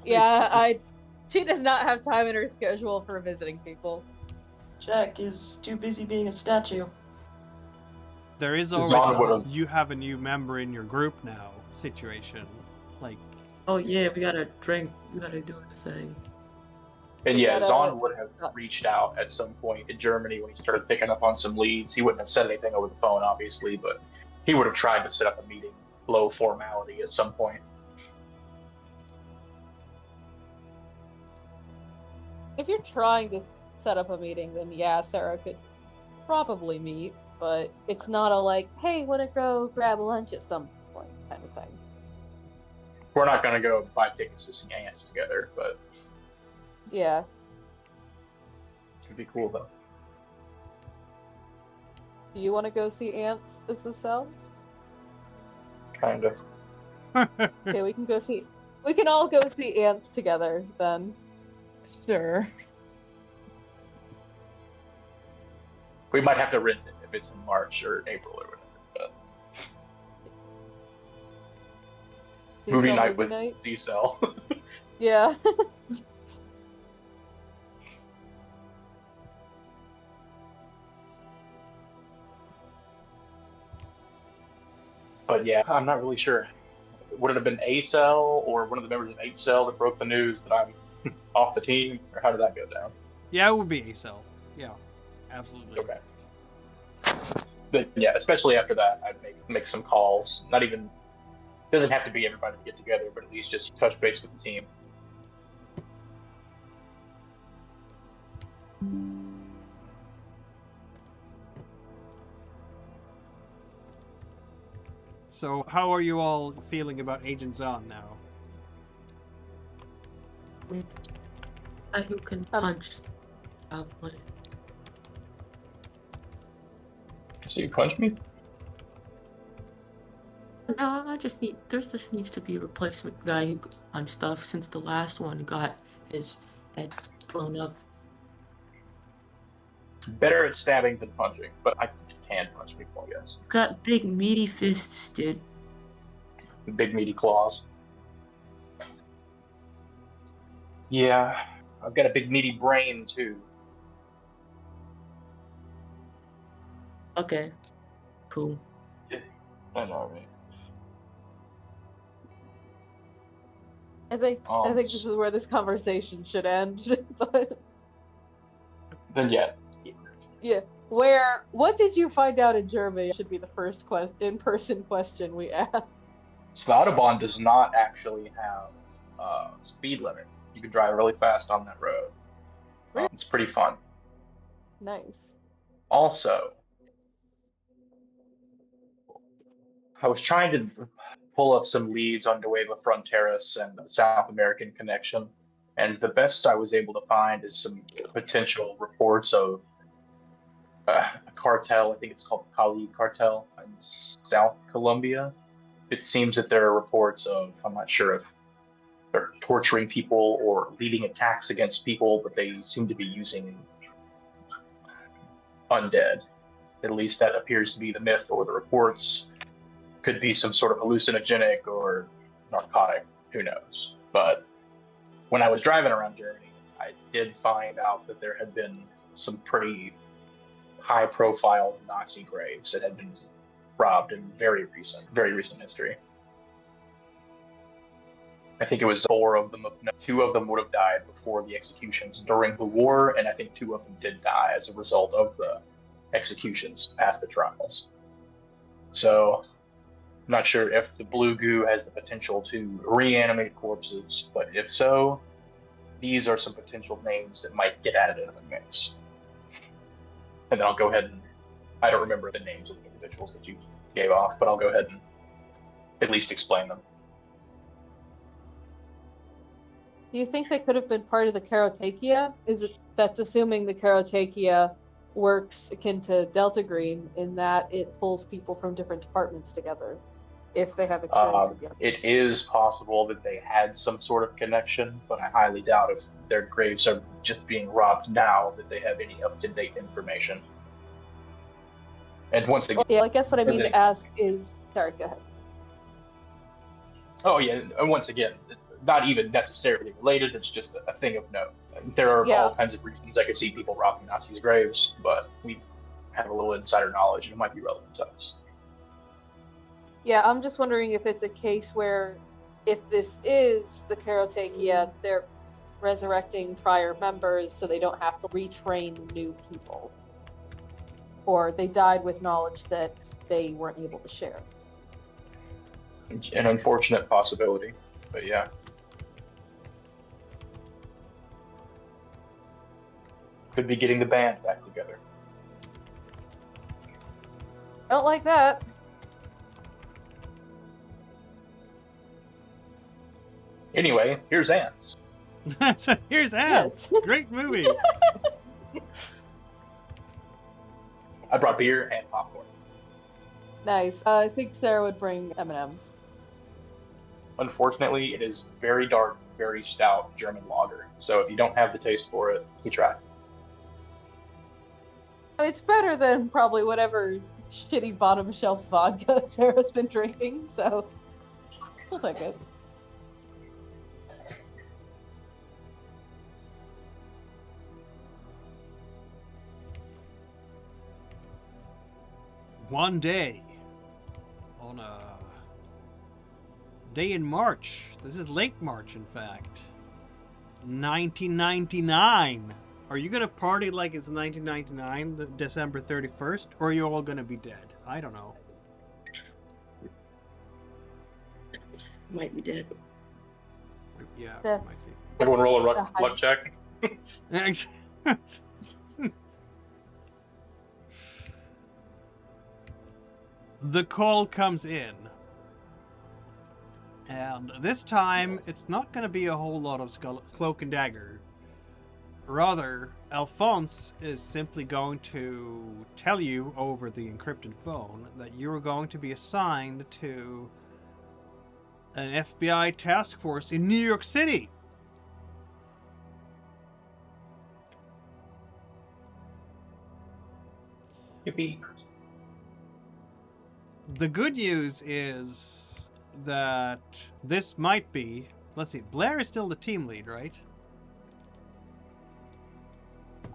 Yeah, she does not have time in her schedule for visiting people. Jack is too busy being a statue. There is Zahn always would've- you have a new member in your group now situation. Like, Oh yeah, we gotta drink. We gotta do the thing. And We yeah, gotta- Zahn would have reached out at some point in Germany when he started picking up on some leads. He wouldn't have said anything over the phone, obviously, but he would have tried to set up a meeting, low formality at some point. If you're trying to set up a meeting, then yeah, Sarah could probably meet, but it's not a like, hey, wanna go grab lunch at some point kind of thing. We're not going to go buy tickets to see ants together, but Yeah. it'd be cool though. Do you want to go see ants as a cell? Kind of. Okay, we can go see. We can all go see ants together then. Sure. We might have to rent it if it's in March or April or whatever. But See movie cell night movie with night? C-Cell. Yeah. But yeah, I'm not really sure. Would it have been A-Cell or one of the members of H-Cell that broke the news that I'm off the team, or how did that go down? yeah, it would be a cell. Yeah, absolutely. Okay. But yeah, especially after that, I'd make some calls. Not even, doesn't have to be everybody to get together, but at least just touch base with the team. So, how are you all feeling about Agent Zahn now? I who can punch. Probably. So you punch me? No, I just need. There just needs to be a replacement guy who could punch stuff since the last one got his head blown up. Better at stabbing than punching, but I can punch people, I guess. Got big meaty fists, dude. Big meaty claws. Yeah, I've got a big meaty brain too. Okay. Cool. I know, right? I think this is where this conversation should end. But Then yeah. yeah, what did you find out in Germany should be the first in-person question we ask. So the Autobahn does not actually have a speed limit. You can drive really fast on that road. Really? It's pretty fun. Nice. Also, I was trying to pull up some leads on Nueva Fronteras and the South American connection, and the best I was able to find is some potential reports of a cartel. I think it's called Cali Cartel in South Colombia. It seems that there are reports of, I'm not sure if they're torturing people or leading attacks against people, but they seem to be using undead. At least that appears to be the myth or the reports. Could be some sort of hallucinogenic or narcotic, who knows. But when I was driving around Germany, I did find out that there had been some pretty high profile Nazi graves that had been robbed in very recent history. I think it was 4 of them. 2 of them would have died before the executions during the war, and I think 2 of them did die as a result of the executions past the trials. So I'm not sure if the blue goo has the potential to reanimate corpses, but if so, these are some potential names that might get added into the mix. And then I'll go ahead and, I don't remember the names of the individuals that you gave off, but I'll go ahead and at least explain them. Do you think they could have been part of the Karotechia? That's assuming the Karotechia works akin to Delta Green in that it pulls people from different departments together if they have experience with the It is possible that they had some sort of connection, but I highly doubt if their graves are just being robbed now that they have any up-to-date information. And once again... Yeah, I guess what I mean to ask is... Sorry, go ahead. Oh yeah, and once again, not even necessarily related, it's just a thing of note. There are all kinds of reasons I could see people robbing Nazis' graves, but we have a little insider knowledge and it might be relevant to us. Yeah, I'm just wondering if it's a case where if this is the Karotechia, they're resurrecting prior members so they don't have to retrain new people. Or they died with knowledge that they weren't able to share. An unfortunate possibility, but yeah. Could be getting the band back together. Don't like that. Anyway, here's Ants. Here's Ants. Yes. Great movie. I brought beer and popcorn. Nice. I think Sarah would bring M&Ms. Unfortunately, it is very dark, very stout German lager. So if you don't have the taste for it, you try. It's better than probably whatever shitty bottom shelf vodka Sarah's been drinking, so we'll take it. One day, on a day in March, this is late March in fact, 1999. Are you gonna party like it's 1999, December 31st, or are you all gonna be dead? I don't know. Might be dead. Yeah, That's... might be. Everyone roll a luck check. The call comes in. And this time, it's not going to be a whole lot of cloak and dagger. Rather, Alphonse is simply going to tell you over the encrypted phone that you're going to be assigned to an FBI task force in New York City. Yippee. The good news is that this might be... Let's see, Blair is still the team lead, right?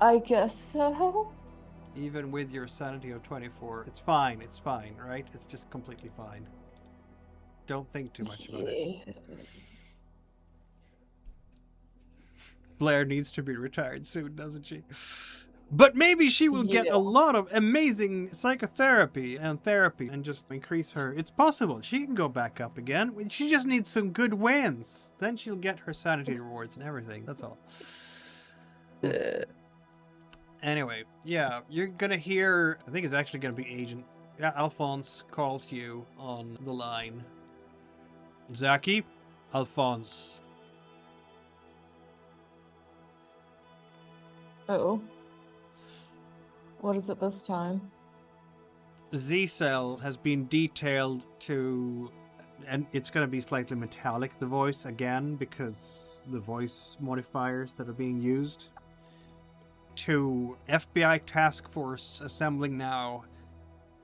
I guess so. Even with your sanity of 24. It's fine, right? It's just completely fine. Don't think too much about it. Blair needs to be retired soon, doesn't she? But maybe she will get a lot of amazing psychotherapy and therapy and just increase her... It's possible. She can go back up again. She just needs some good wins. Then she'll get her sanity rewards and everything. That's all. Anyway, yeah, you're gonna hear, I think it's actually gonna be Agent, yeah, Alphonse calls you on the line. Zaki, Alphonse. Oh. What is it this time? Z-Cell has been detailed to, and it's going to be slightly metallic, the voice, again, because the voice modifiers that are being used, to FBI task force assembling now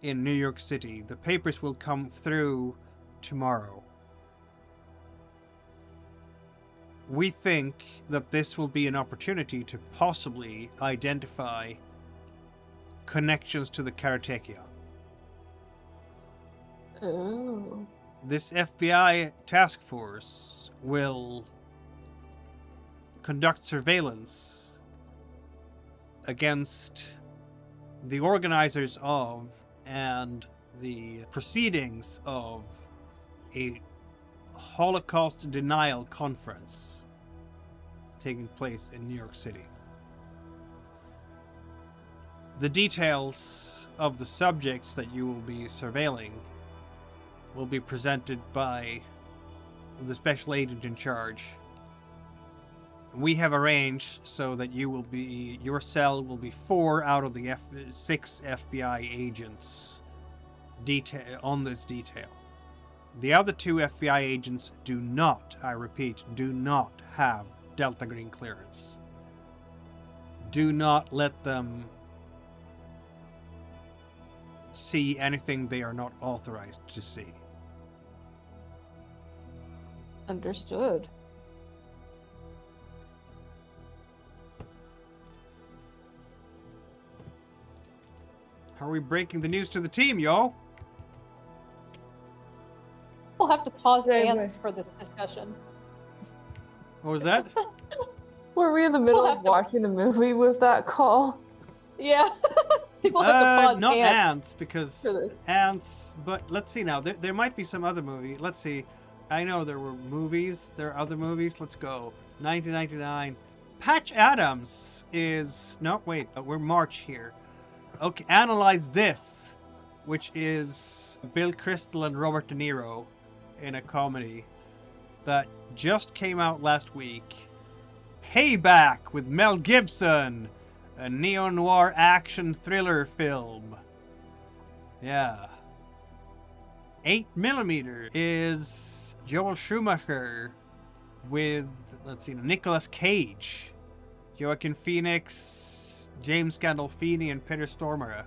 in New York City. The papers will come through tomorrow. We think that this will be an opportunity to possibly identify connections to the Karotechia. Oh. This FBI task force will conduct surveillance against the organizers of and the proceedings of a Holocaust denial conference taking place in New York City. The details of the subjects that you will be surveilling will be presented by the special agent in charge. We have arranged so that your cell will be 4 out of the 6 FBI agents on this detail. The other 2 FBI agents do not, I repeat, do not have Delta Green clearance. Do not let them see anything they are not authorized to see. Understood. How are we breaking the news to the team, yo? We'll have to pause Same ants way. for this discussion. What was that? Were we in the middle We'll of have to- watching the movie with that call? Yeah. We'll have to pause Not ants. ants, because for this. ants. But let's see now. There might be some other movie. Let's see. I know there were movies. There are other movies. Let's go. 1999. Patch Adams is. No, wait. We're March here. Okay, Analyze This, which is Bill Crystal and Robert De Niro in a comedy that just came out last week. Payback with Mel Gibson, a neo-noir action thriller film. Yeah. 8mm is Joel Schumacher with, let's see, Nicolas Cage, Joaquin Phoenix, James Gandolfini, and Peter Stormare.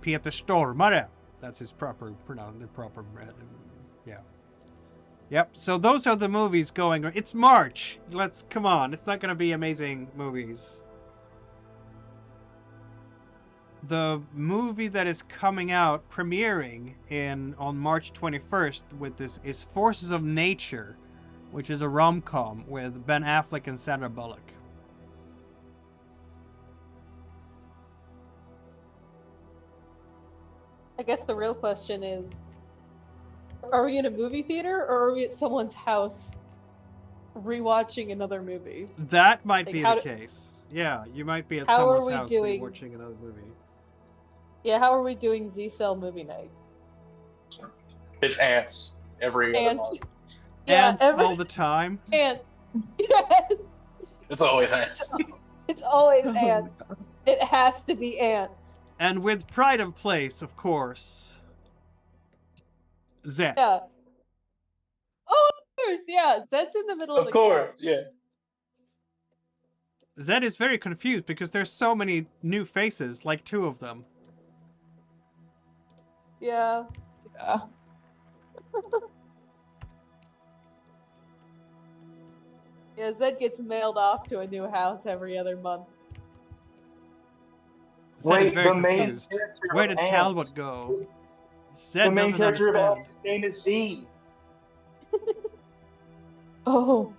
Peter Stormare. That's his proper pronoun. Yeah. Yep. So those are the movies going. It's March. Come on. It's not going to be amazing movies. The movie that is coming out, premiering on March 21st with this is Forces of Nature, which is a rom-com with Ben Affleck and Sandra Bullock. I guess the real question is, are we in a movie theater or are we at someone's house rewatching another movie? That might Like, be how the do- case. Yeah, you might be at How are someone's we house doing- watching another movie. Yeah, how are we doing Z-Cell movie night? There's ants every other Ants. month. Yeah, Ants all the time. ants. Yes. It's always ants. It's always Oh my ants. It has to be ants. And with pride of place, of course. Zed. Yeah. Oh, of course, yeah. That's in the middle of Of the course, couch. yeah. Zed is very confused because there's so many new faces, like 2 of them. Yeah. Yeah. Yeah, Zed gets mailed off to a new house every other month. Zed is Wait, very the main confused. character Where of did Ants. Talbot go? Zed The main doesn't character of understand. Ants' name is Z. Oh.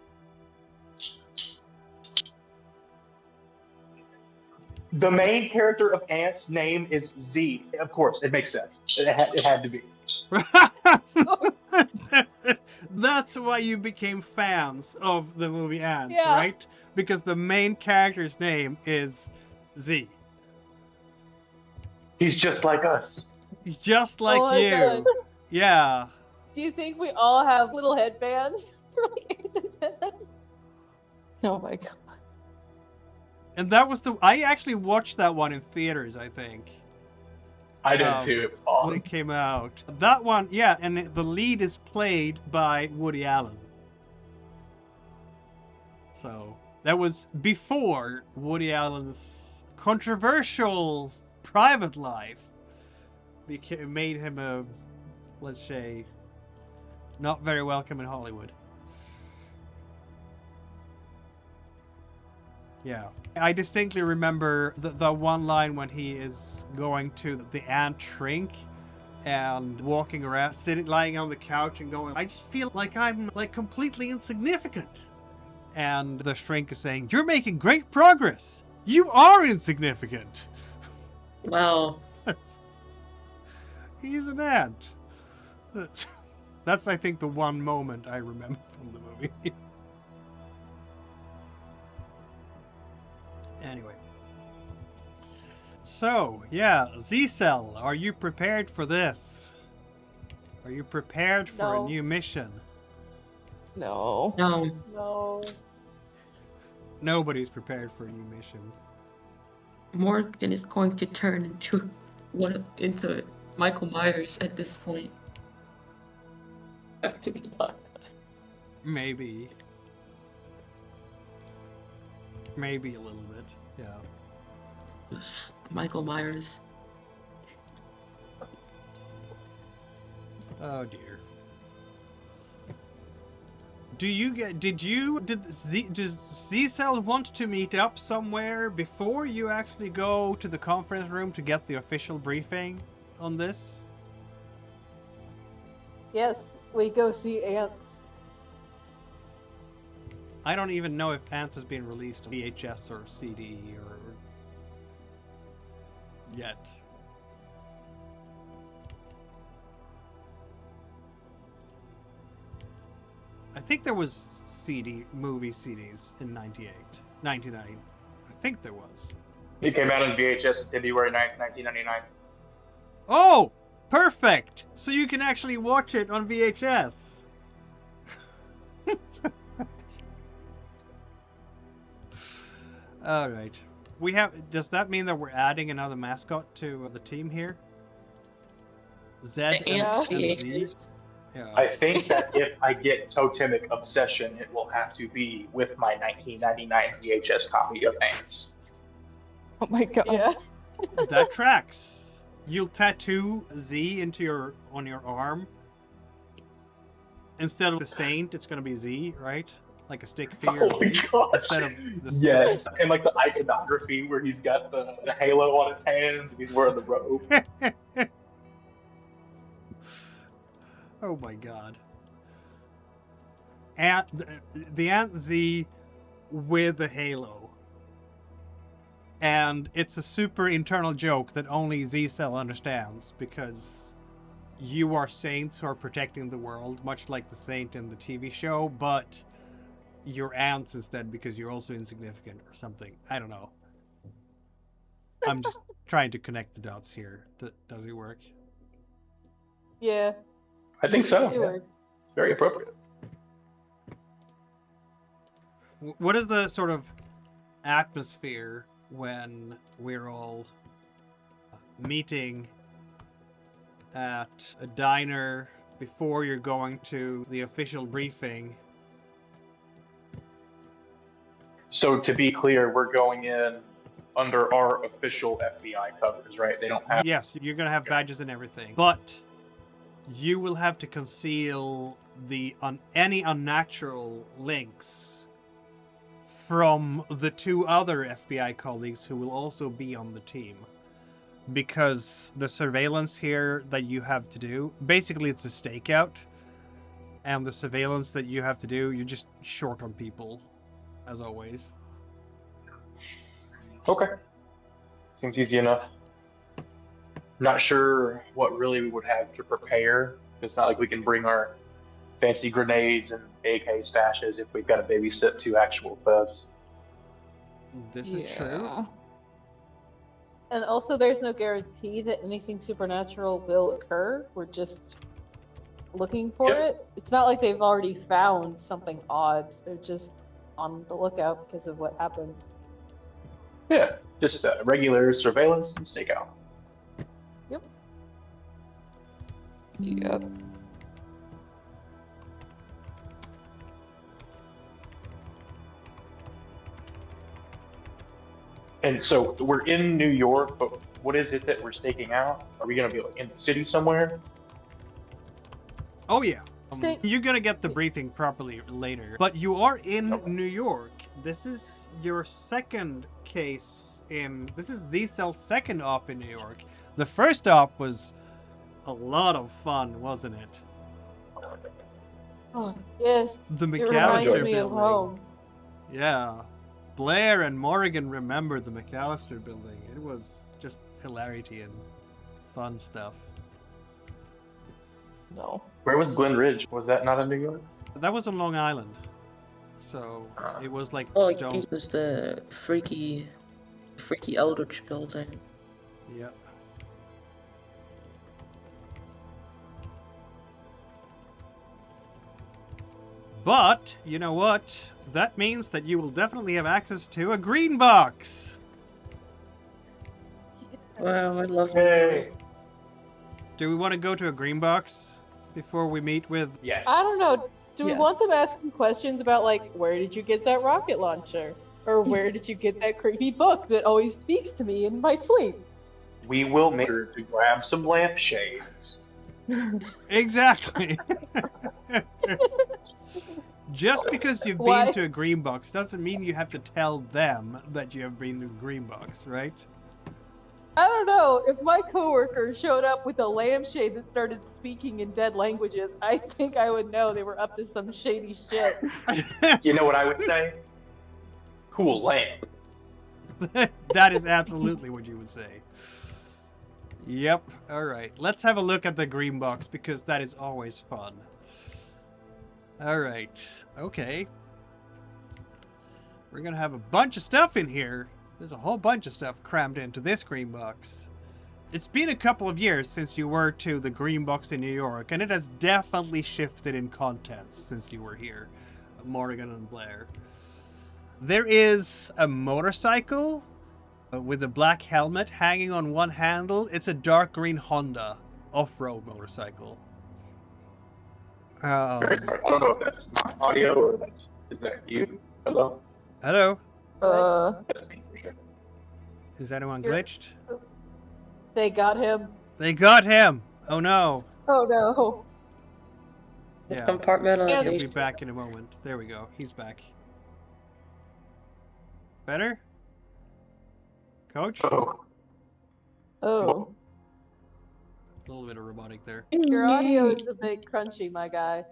The main character of Ants' name is Z. Of course, it makes sense. It had to be. That's why you became fans of the movie Ants, Yeah. right? Because the main character's name is Z. He's just like us. He's just like Oh my you. God. Yeah. Do you think we all have little headbands for like undead? Oh my god. And that was I actually watched that one in theaters, I think. I did too. It was When awesome. it came out. That one, yeah, and the lead is played by Woody Allen. So, that was before Woody Allen's controversial private life made him a, let's say, not very welcome in Hollywood. Yeah. I distinctly remember the one line when he is going to the ant shrink and walking around, lying on the couch and going, I just feel like I'm like completely insignificant. And the shrink is saying, you're making great progress. You are insignificant. Wow. He's an ant. That's, I think, the one moment I remember from the movie. Anyway. So, yeah, Z-Cell, are you prepared for this? Are you prepared for a No. new mission? No. No. No. Nobody's prepared for a new mission. Morgan is going to turn into Michael Myers at this point. Maybe. Maybe a little bit, yeah. Just Michael Myers. Oh dear. Does Z-Cell want to meet up somewhere before you actually go to the conference room to get the official briefing on this? Yes, we go see ants. I don't even know if Ants has been released on VHS or CD or yet. I think there was movie CDs in 99. I think there was. It came out on VHS February 9th, 1999. Oh, perfect! So you can actually watch it on VHS. All right. Does that mean that we're adding another mascot to the team here? Zed The and ants Z? VHS. Yeah. I think that if I get totemic obsession, it will have to be with my 1999 VHS copy of Ants. Oh my god. Yeah. That tracks. You'll tattoo Z on your arm. Instead of the saint, it's gonna be Z, right? Like a stick figure. Oh my gosh. Instead of the Yes, and like the iconography where he's got the halo on his hands and he's wearing the robe. Oh my god. The Ant Z with a halo. And it's a super internal joke that only Z-Cell understands because you are saints who are protecting the world, much like the saint in the TV show, but you're ants instead because you're also insignificant or something. I don't know. I'm just trying to connect the dots here. Does it work? Yeah. I think so. It Yeah. worked. Very appropriate. What is the sort of atmosphere when we're all meeting at a diner before you're going to the official briefing? So to be clear, we're going in under our official FBI covers, right? They don't have. Yes, you're going to have badges and everything, but you will have to conceal any unnatural links from the two other FBI colleagues who will also be on the team. Because the surveillance here that you have to do, basically it's a stakeout, and the surveillance that you have to do, you're just short on people, as always. Okay. Seems easy enough. Not sure what really we would have to prepare. It's not like we can bring our fancy grenades and AK stashes if we've got to babysit 2 actual thugs. This is true. Yeah. And also, there's no guarantee that anything supernatural will occur. We're just looking for Yep. it. It's not like they've already found something odd. They're just on the lookout because of what happened. Yeah, just regular surveillance and stakeout. Yep. And so we're in New York, but what is it that we're staking out? Are we going to be like in the city somewhere? Oh yeah. Stay- You're gonna get the briefing properly later. But you are in Okay. New York. This is your second case in... This is Z-Cell's second op in New York. The first op was a lot of fun, wasn't it? Oh, yes. The It reminds McAllister me of building. home. Yeah. Blair and Morrigan remember the McAllister building. It was just hilarity and fun stuff. No. Where was Glen Ridge? Was that not in New York? That was on Long Island. So it was like Oh, stone. it was the freaky Eldritch building. Yeah. But, you know what? That means that you will definitely have access to a green box. Wow, I love Yay! Do we want to go to a green box before we meet with... Yes. I don't know. Do we Yes. want them asking questions about, like, where did you get that rocket launcher? Or where did you get that creepy book that always speaks to me in my sleep? We will make sure to grab some lampshades. Exactly. Just because you've Why? been to a green box doesn't mean you have to tell them that you have been to a green box, right? I don't know. If my coworker showed up with a lampshade that started speaking in dead languages, I think I would know they were up to some shady shit. You know what I would say? Cool lamp. That is absolutely what you would say. Yep. All right. Let's have a look at the green box because that is always fun. All right. Okay. We're going to have a bunch of stuff in here. There's a whole bunch of stuff crammed into this green box. It's been a couple of years since you were to the green box in New York, and it has definitely shifted in contents since you were here, Morrigan and Blair. There is a motorcycle with a black helmet hanging on one handle. It's a dark green Honda off-road motorcycle. Very smart. I don't know if that's my audio or that's... Is that you? Hello? Hello? That's me for sure. Is anyone You're- glitched? They got him. They got him! Oh no. Oh no. Yeah. He'll be Compartmentalization. back in a moment. There we go. He's back. Better? Coach? A Oh. little bit of robotic there. Your audio is a bit crunchy, my guy.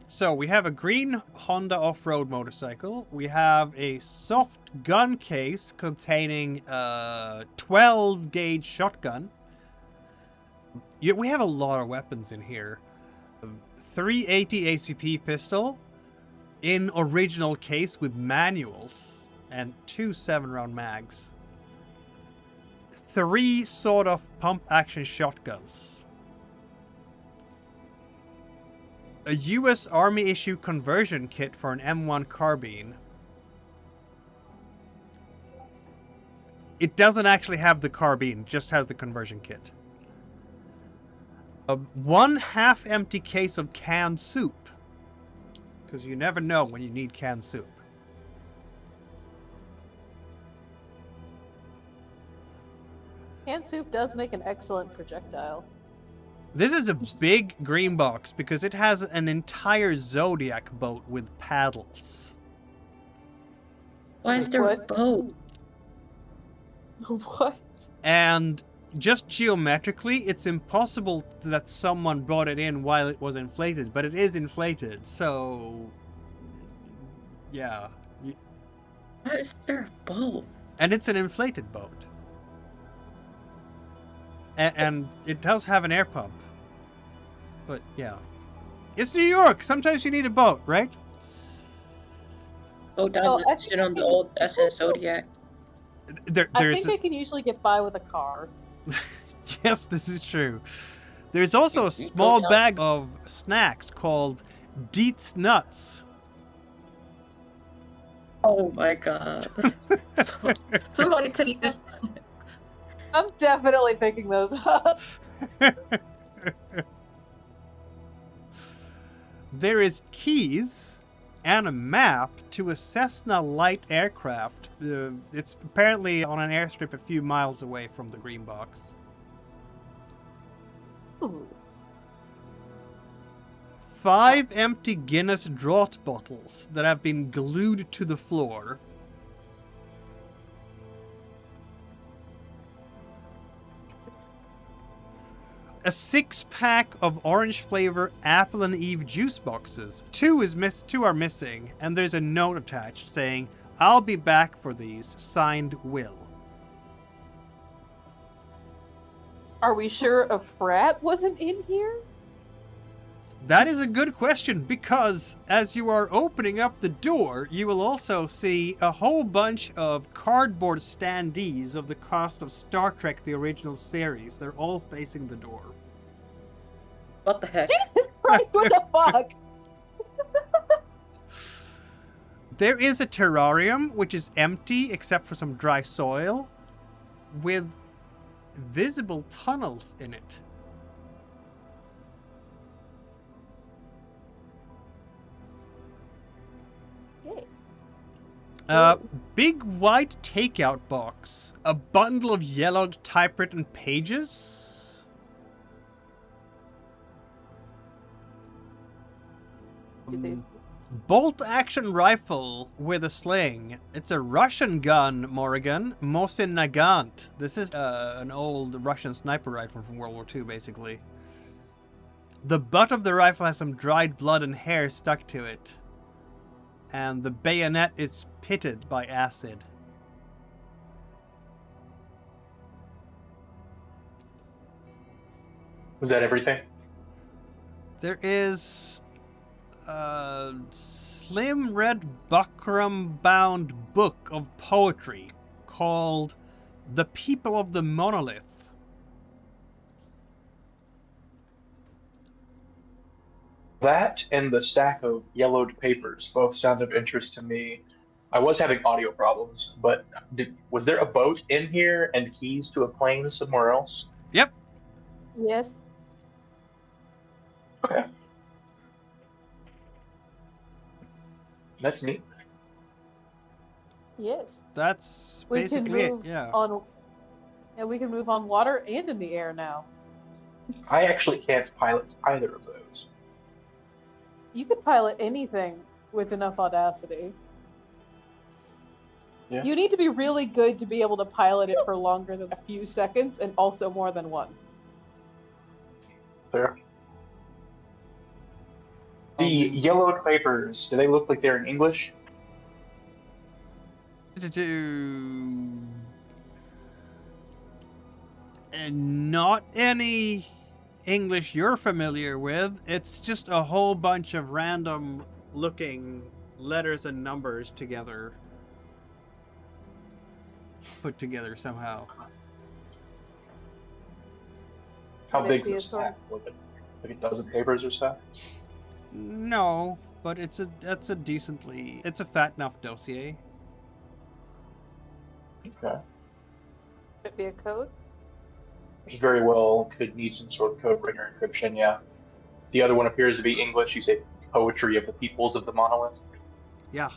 So we have a green Honda off-road motorcycle. We have a soft gun case containing a 12-gauge shotgun. Yeah, we have a lot of weapons in here. 380 ACP pistol in original case with manuals and 2 7-round mags. 3 sawed-off pump-action shotguns. A US Army issue conversion kit for an M1 carbine. It doesn't actually have the carbine, just has the conversion kit. A 1 half-empty case of canned soup. Because you never know when you need canned soup. Canned soup does make an excellent projectile. This is a big green box because it has an entire Zodiac boat with paddles. Why is there a What? boat? What? And just geometrically, it's impossible that someone brought it in while it was inflated, but it is inflated, so... Yeah. Why is there a boat? And it's an inflated boat. And it does have an air pump. But yeah. It's New York. Sometimes you need a boat, right? Go down Oh, the I shit think on the old SS Zodiac. I There's think I can usually get by with a car. yes, this is true. There's also a You go small down- bag of snacks called Deets Nuts. Oh my god. Somebody take this. I'm definitely picking those up. There is keys and a map to a Cessna light aircraft. It's apparently on an airstrip a few miles away from the green box. Ooh. 5 empty Guinness draught bottles that have been glued to the floor. A 6-pack of orange flavor Apple and Eve juice boxes. 2 are missing, and there's a note attached saying, "I'll be back for these, signed Will." Are we sure a frat wasn't in here? That is a good question, because as you are opening up the door, you will also see a whole bunch of cardboard standees of the cast of Star Trek the original series. They're all facing the door. What the heck? Jesus Christ, what the fuck? There is a terrarium, which is empty except for some dry soil, with visible tunnels in it. Okay. Big white takeout box. A bundle of yellowed typewritten pages. Did they- Bolt-action rifle with a sling. It's a Russian gun, Morrigan. Mosin Nagant. This is an old Russian sniper rifle from World War II, basically. The butt of the rifle has some dried blood and hair stuck to it. And the bayonet is pitted by acid. Was that everything? There is a slim red buckram-bound book of poetry called The People of the Monolith. That and the stack of yellowed papers both sound of interest to me. I was having audio problems, but was there a boat in here and keys to a plane somewhere else? Yep. Yes. Okay. That's neat. Yes. That's We can basically it, move yeah. on. And we can move on water and in the air now. I actually can't pilot either of those. You could pilot anything with enough audacity. Yeah. You need to be really good to be able to pilot it for longer than a few seconds and also more than once. Fair. The yellowed papers, do they look like they're in English? And not any English you're familiar with. It's just a whole bunch of random looking letters and numbers together. Put together somehow. How Would it big's be the a sort of- stack? Like a dozen papers or so? No, but it's a fat enough dossier. Okay. Could it be a code? Very well could need some sort of code ring or encryption, yeah. The other one appears to be English. You say poetry of the peoples of the monolith. Yeah.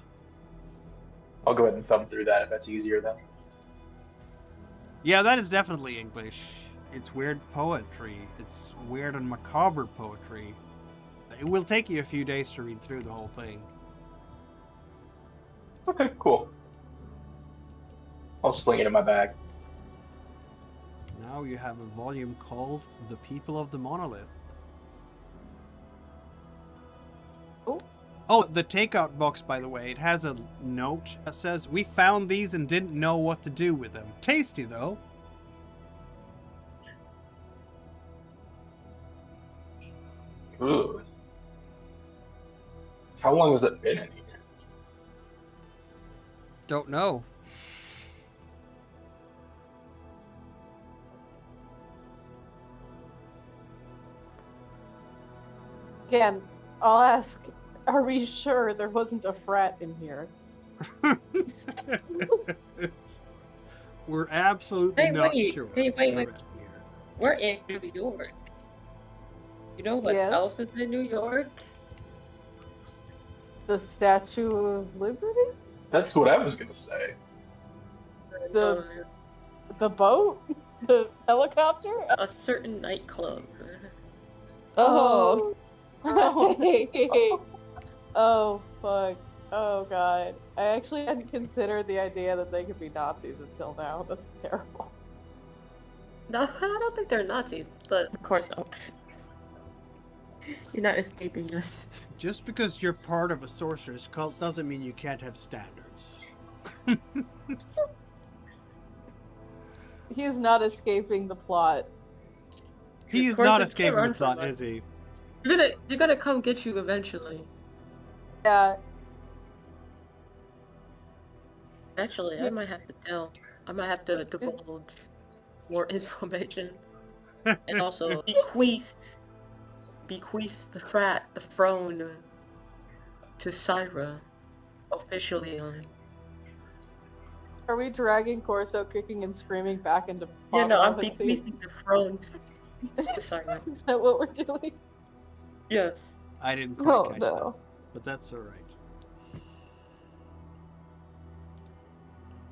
I'll go ahead and thumb through that if that's easier then. Yeah, that is definitely English. It's weird poetry. It's weird and macabre poetry. It will take you a few days to read through the whole thing. Okay, cool. I'll sling it in my bag. Now you have a volume called The People of the Monolith. Oh, the takeout box, by the way, it has a note that says, "We found these and didn't know what to do with them." Tasty, though. Ugh. How long has it been in here? Don't know. Again, I'll ask, are we sure there wasn't a frat in here? We're absolutely Hey, not wait. sure. Hey, wait, wait. Right here. We're in New York. You know what Yes. else is in New York? The Statue of Liberty? That's what I was gonna say. The boat? The helicopter? A certain nightclub. Oh. Right. Oh, fuck. Oh, God. I actually hadn't considered the idea that they could be Nazis until now. That's terrible. No, I don't think they're Nazis, but of course not. You're not escaping us. Just because you're part of a sorcerer's cult doesn't mean you can't have standards. He is not escaping the plot. He's Of course not you can't escaping run the from plot, that. is he? You're gonna come get you eventually. Yeah. Actually, I might have to tell. I might have to divulge more information. And also bequeath the frat, the throne to Syra officially on. Are we dragging Corso kicking and screaming back into Yeah, no, I'm Providence? bequeathing the throne to Syra. Is that what we're doing? Yes. I didn't quite Oh catch that, no. but that's all right.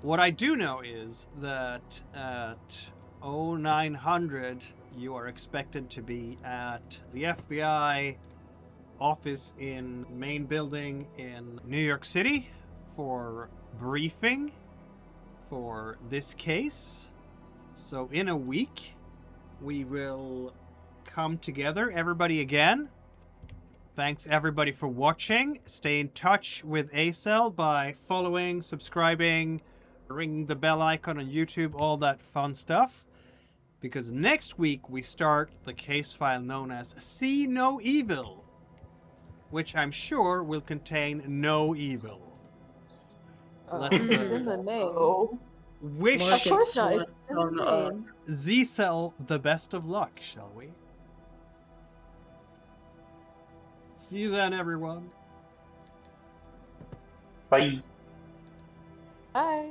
What I do know is that at 0900 you are expected to be at the FBI office in main building in New York City for briefing for this case. So in a week we will come together, everybody, again. Thanks everybody for watching. Stay in touch with ACEL by following, subscribing, ringing the bell icon on YouTube, all that fun stuff. Because next week we start the case file known as See No Evil, which I'm sure will contain no evil. Let's It's in the name. Oh. wish Morgan Of course not. Swan It's in the on, name. Z-Cell the best of luck, shall we? See you then, everyone. Bye. Bye.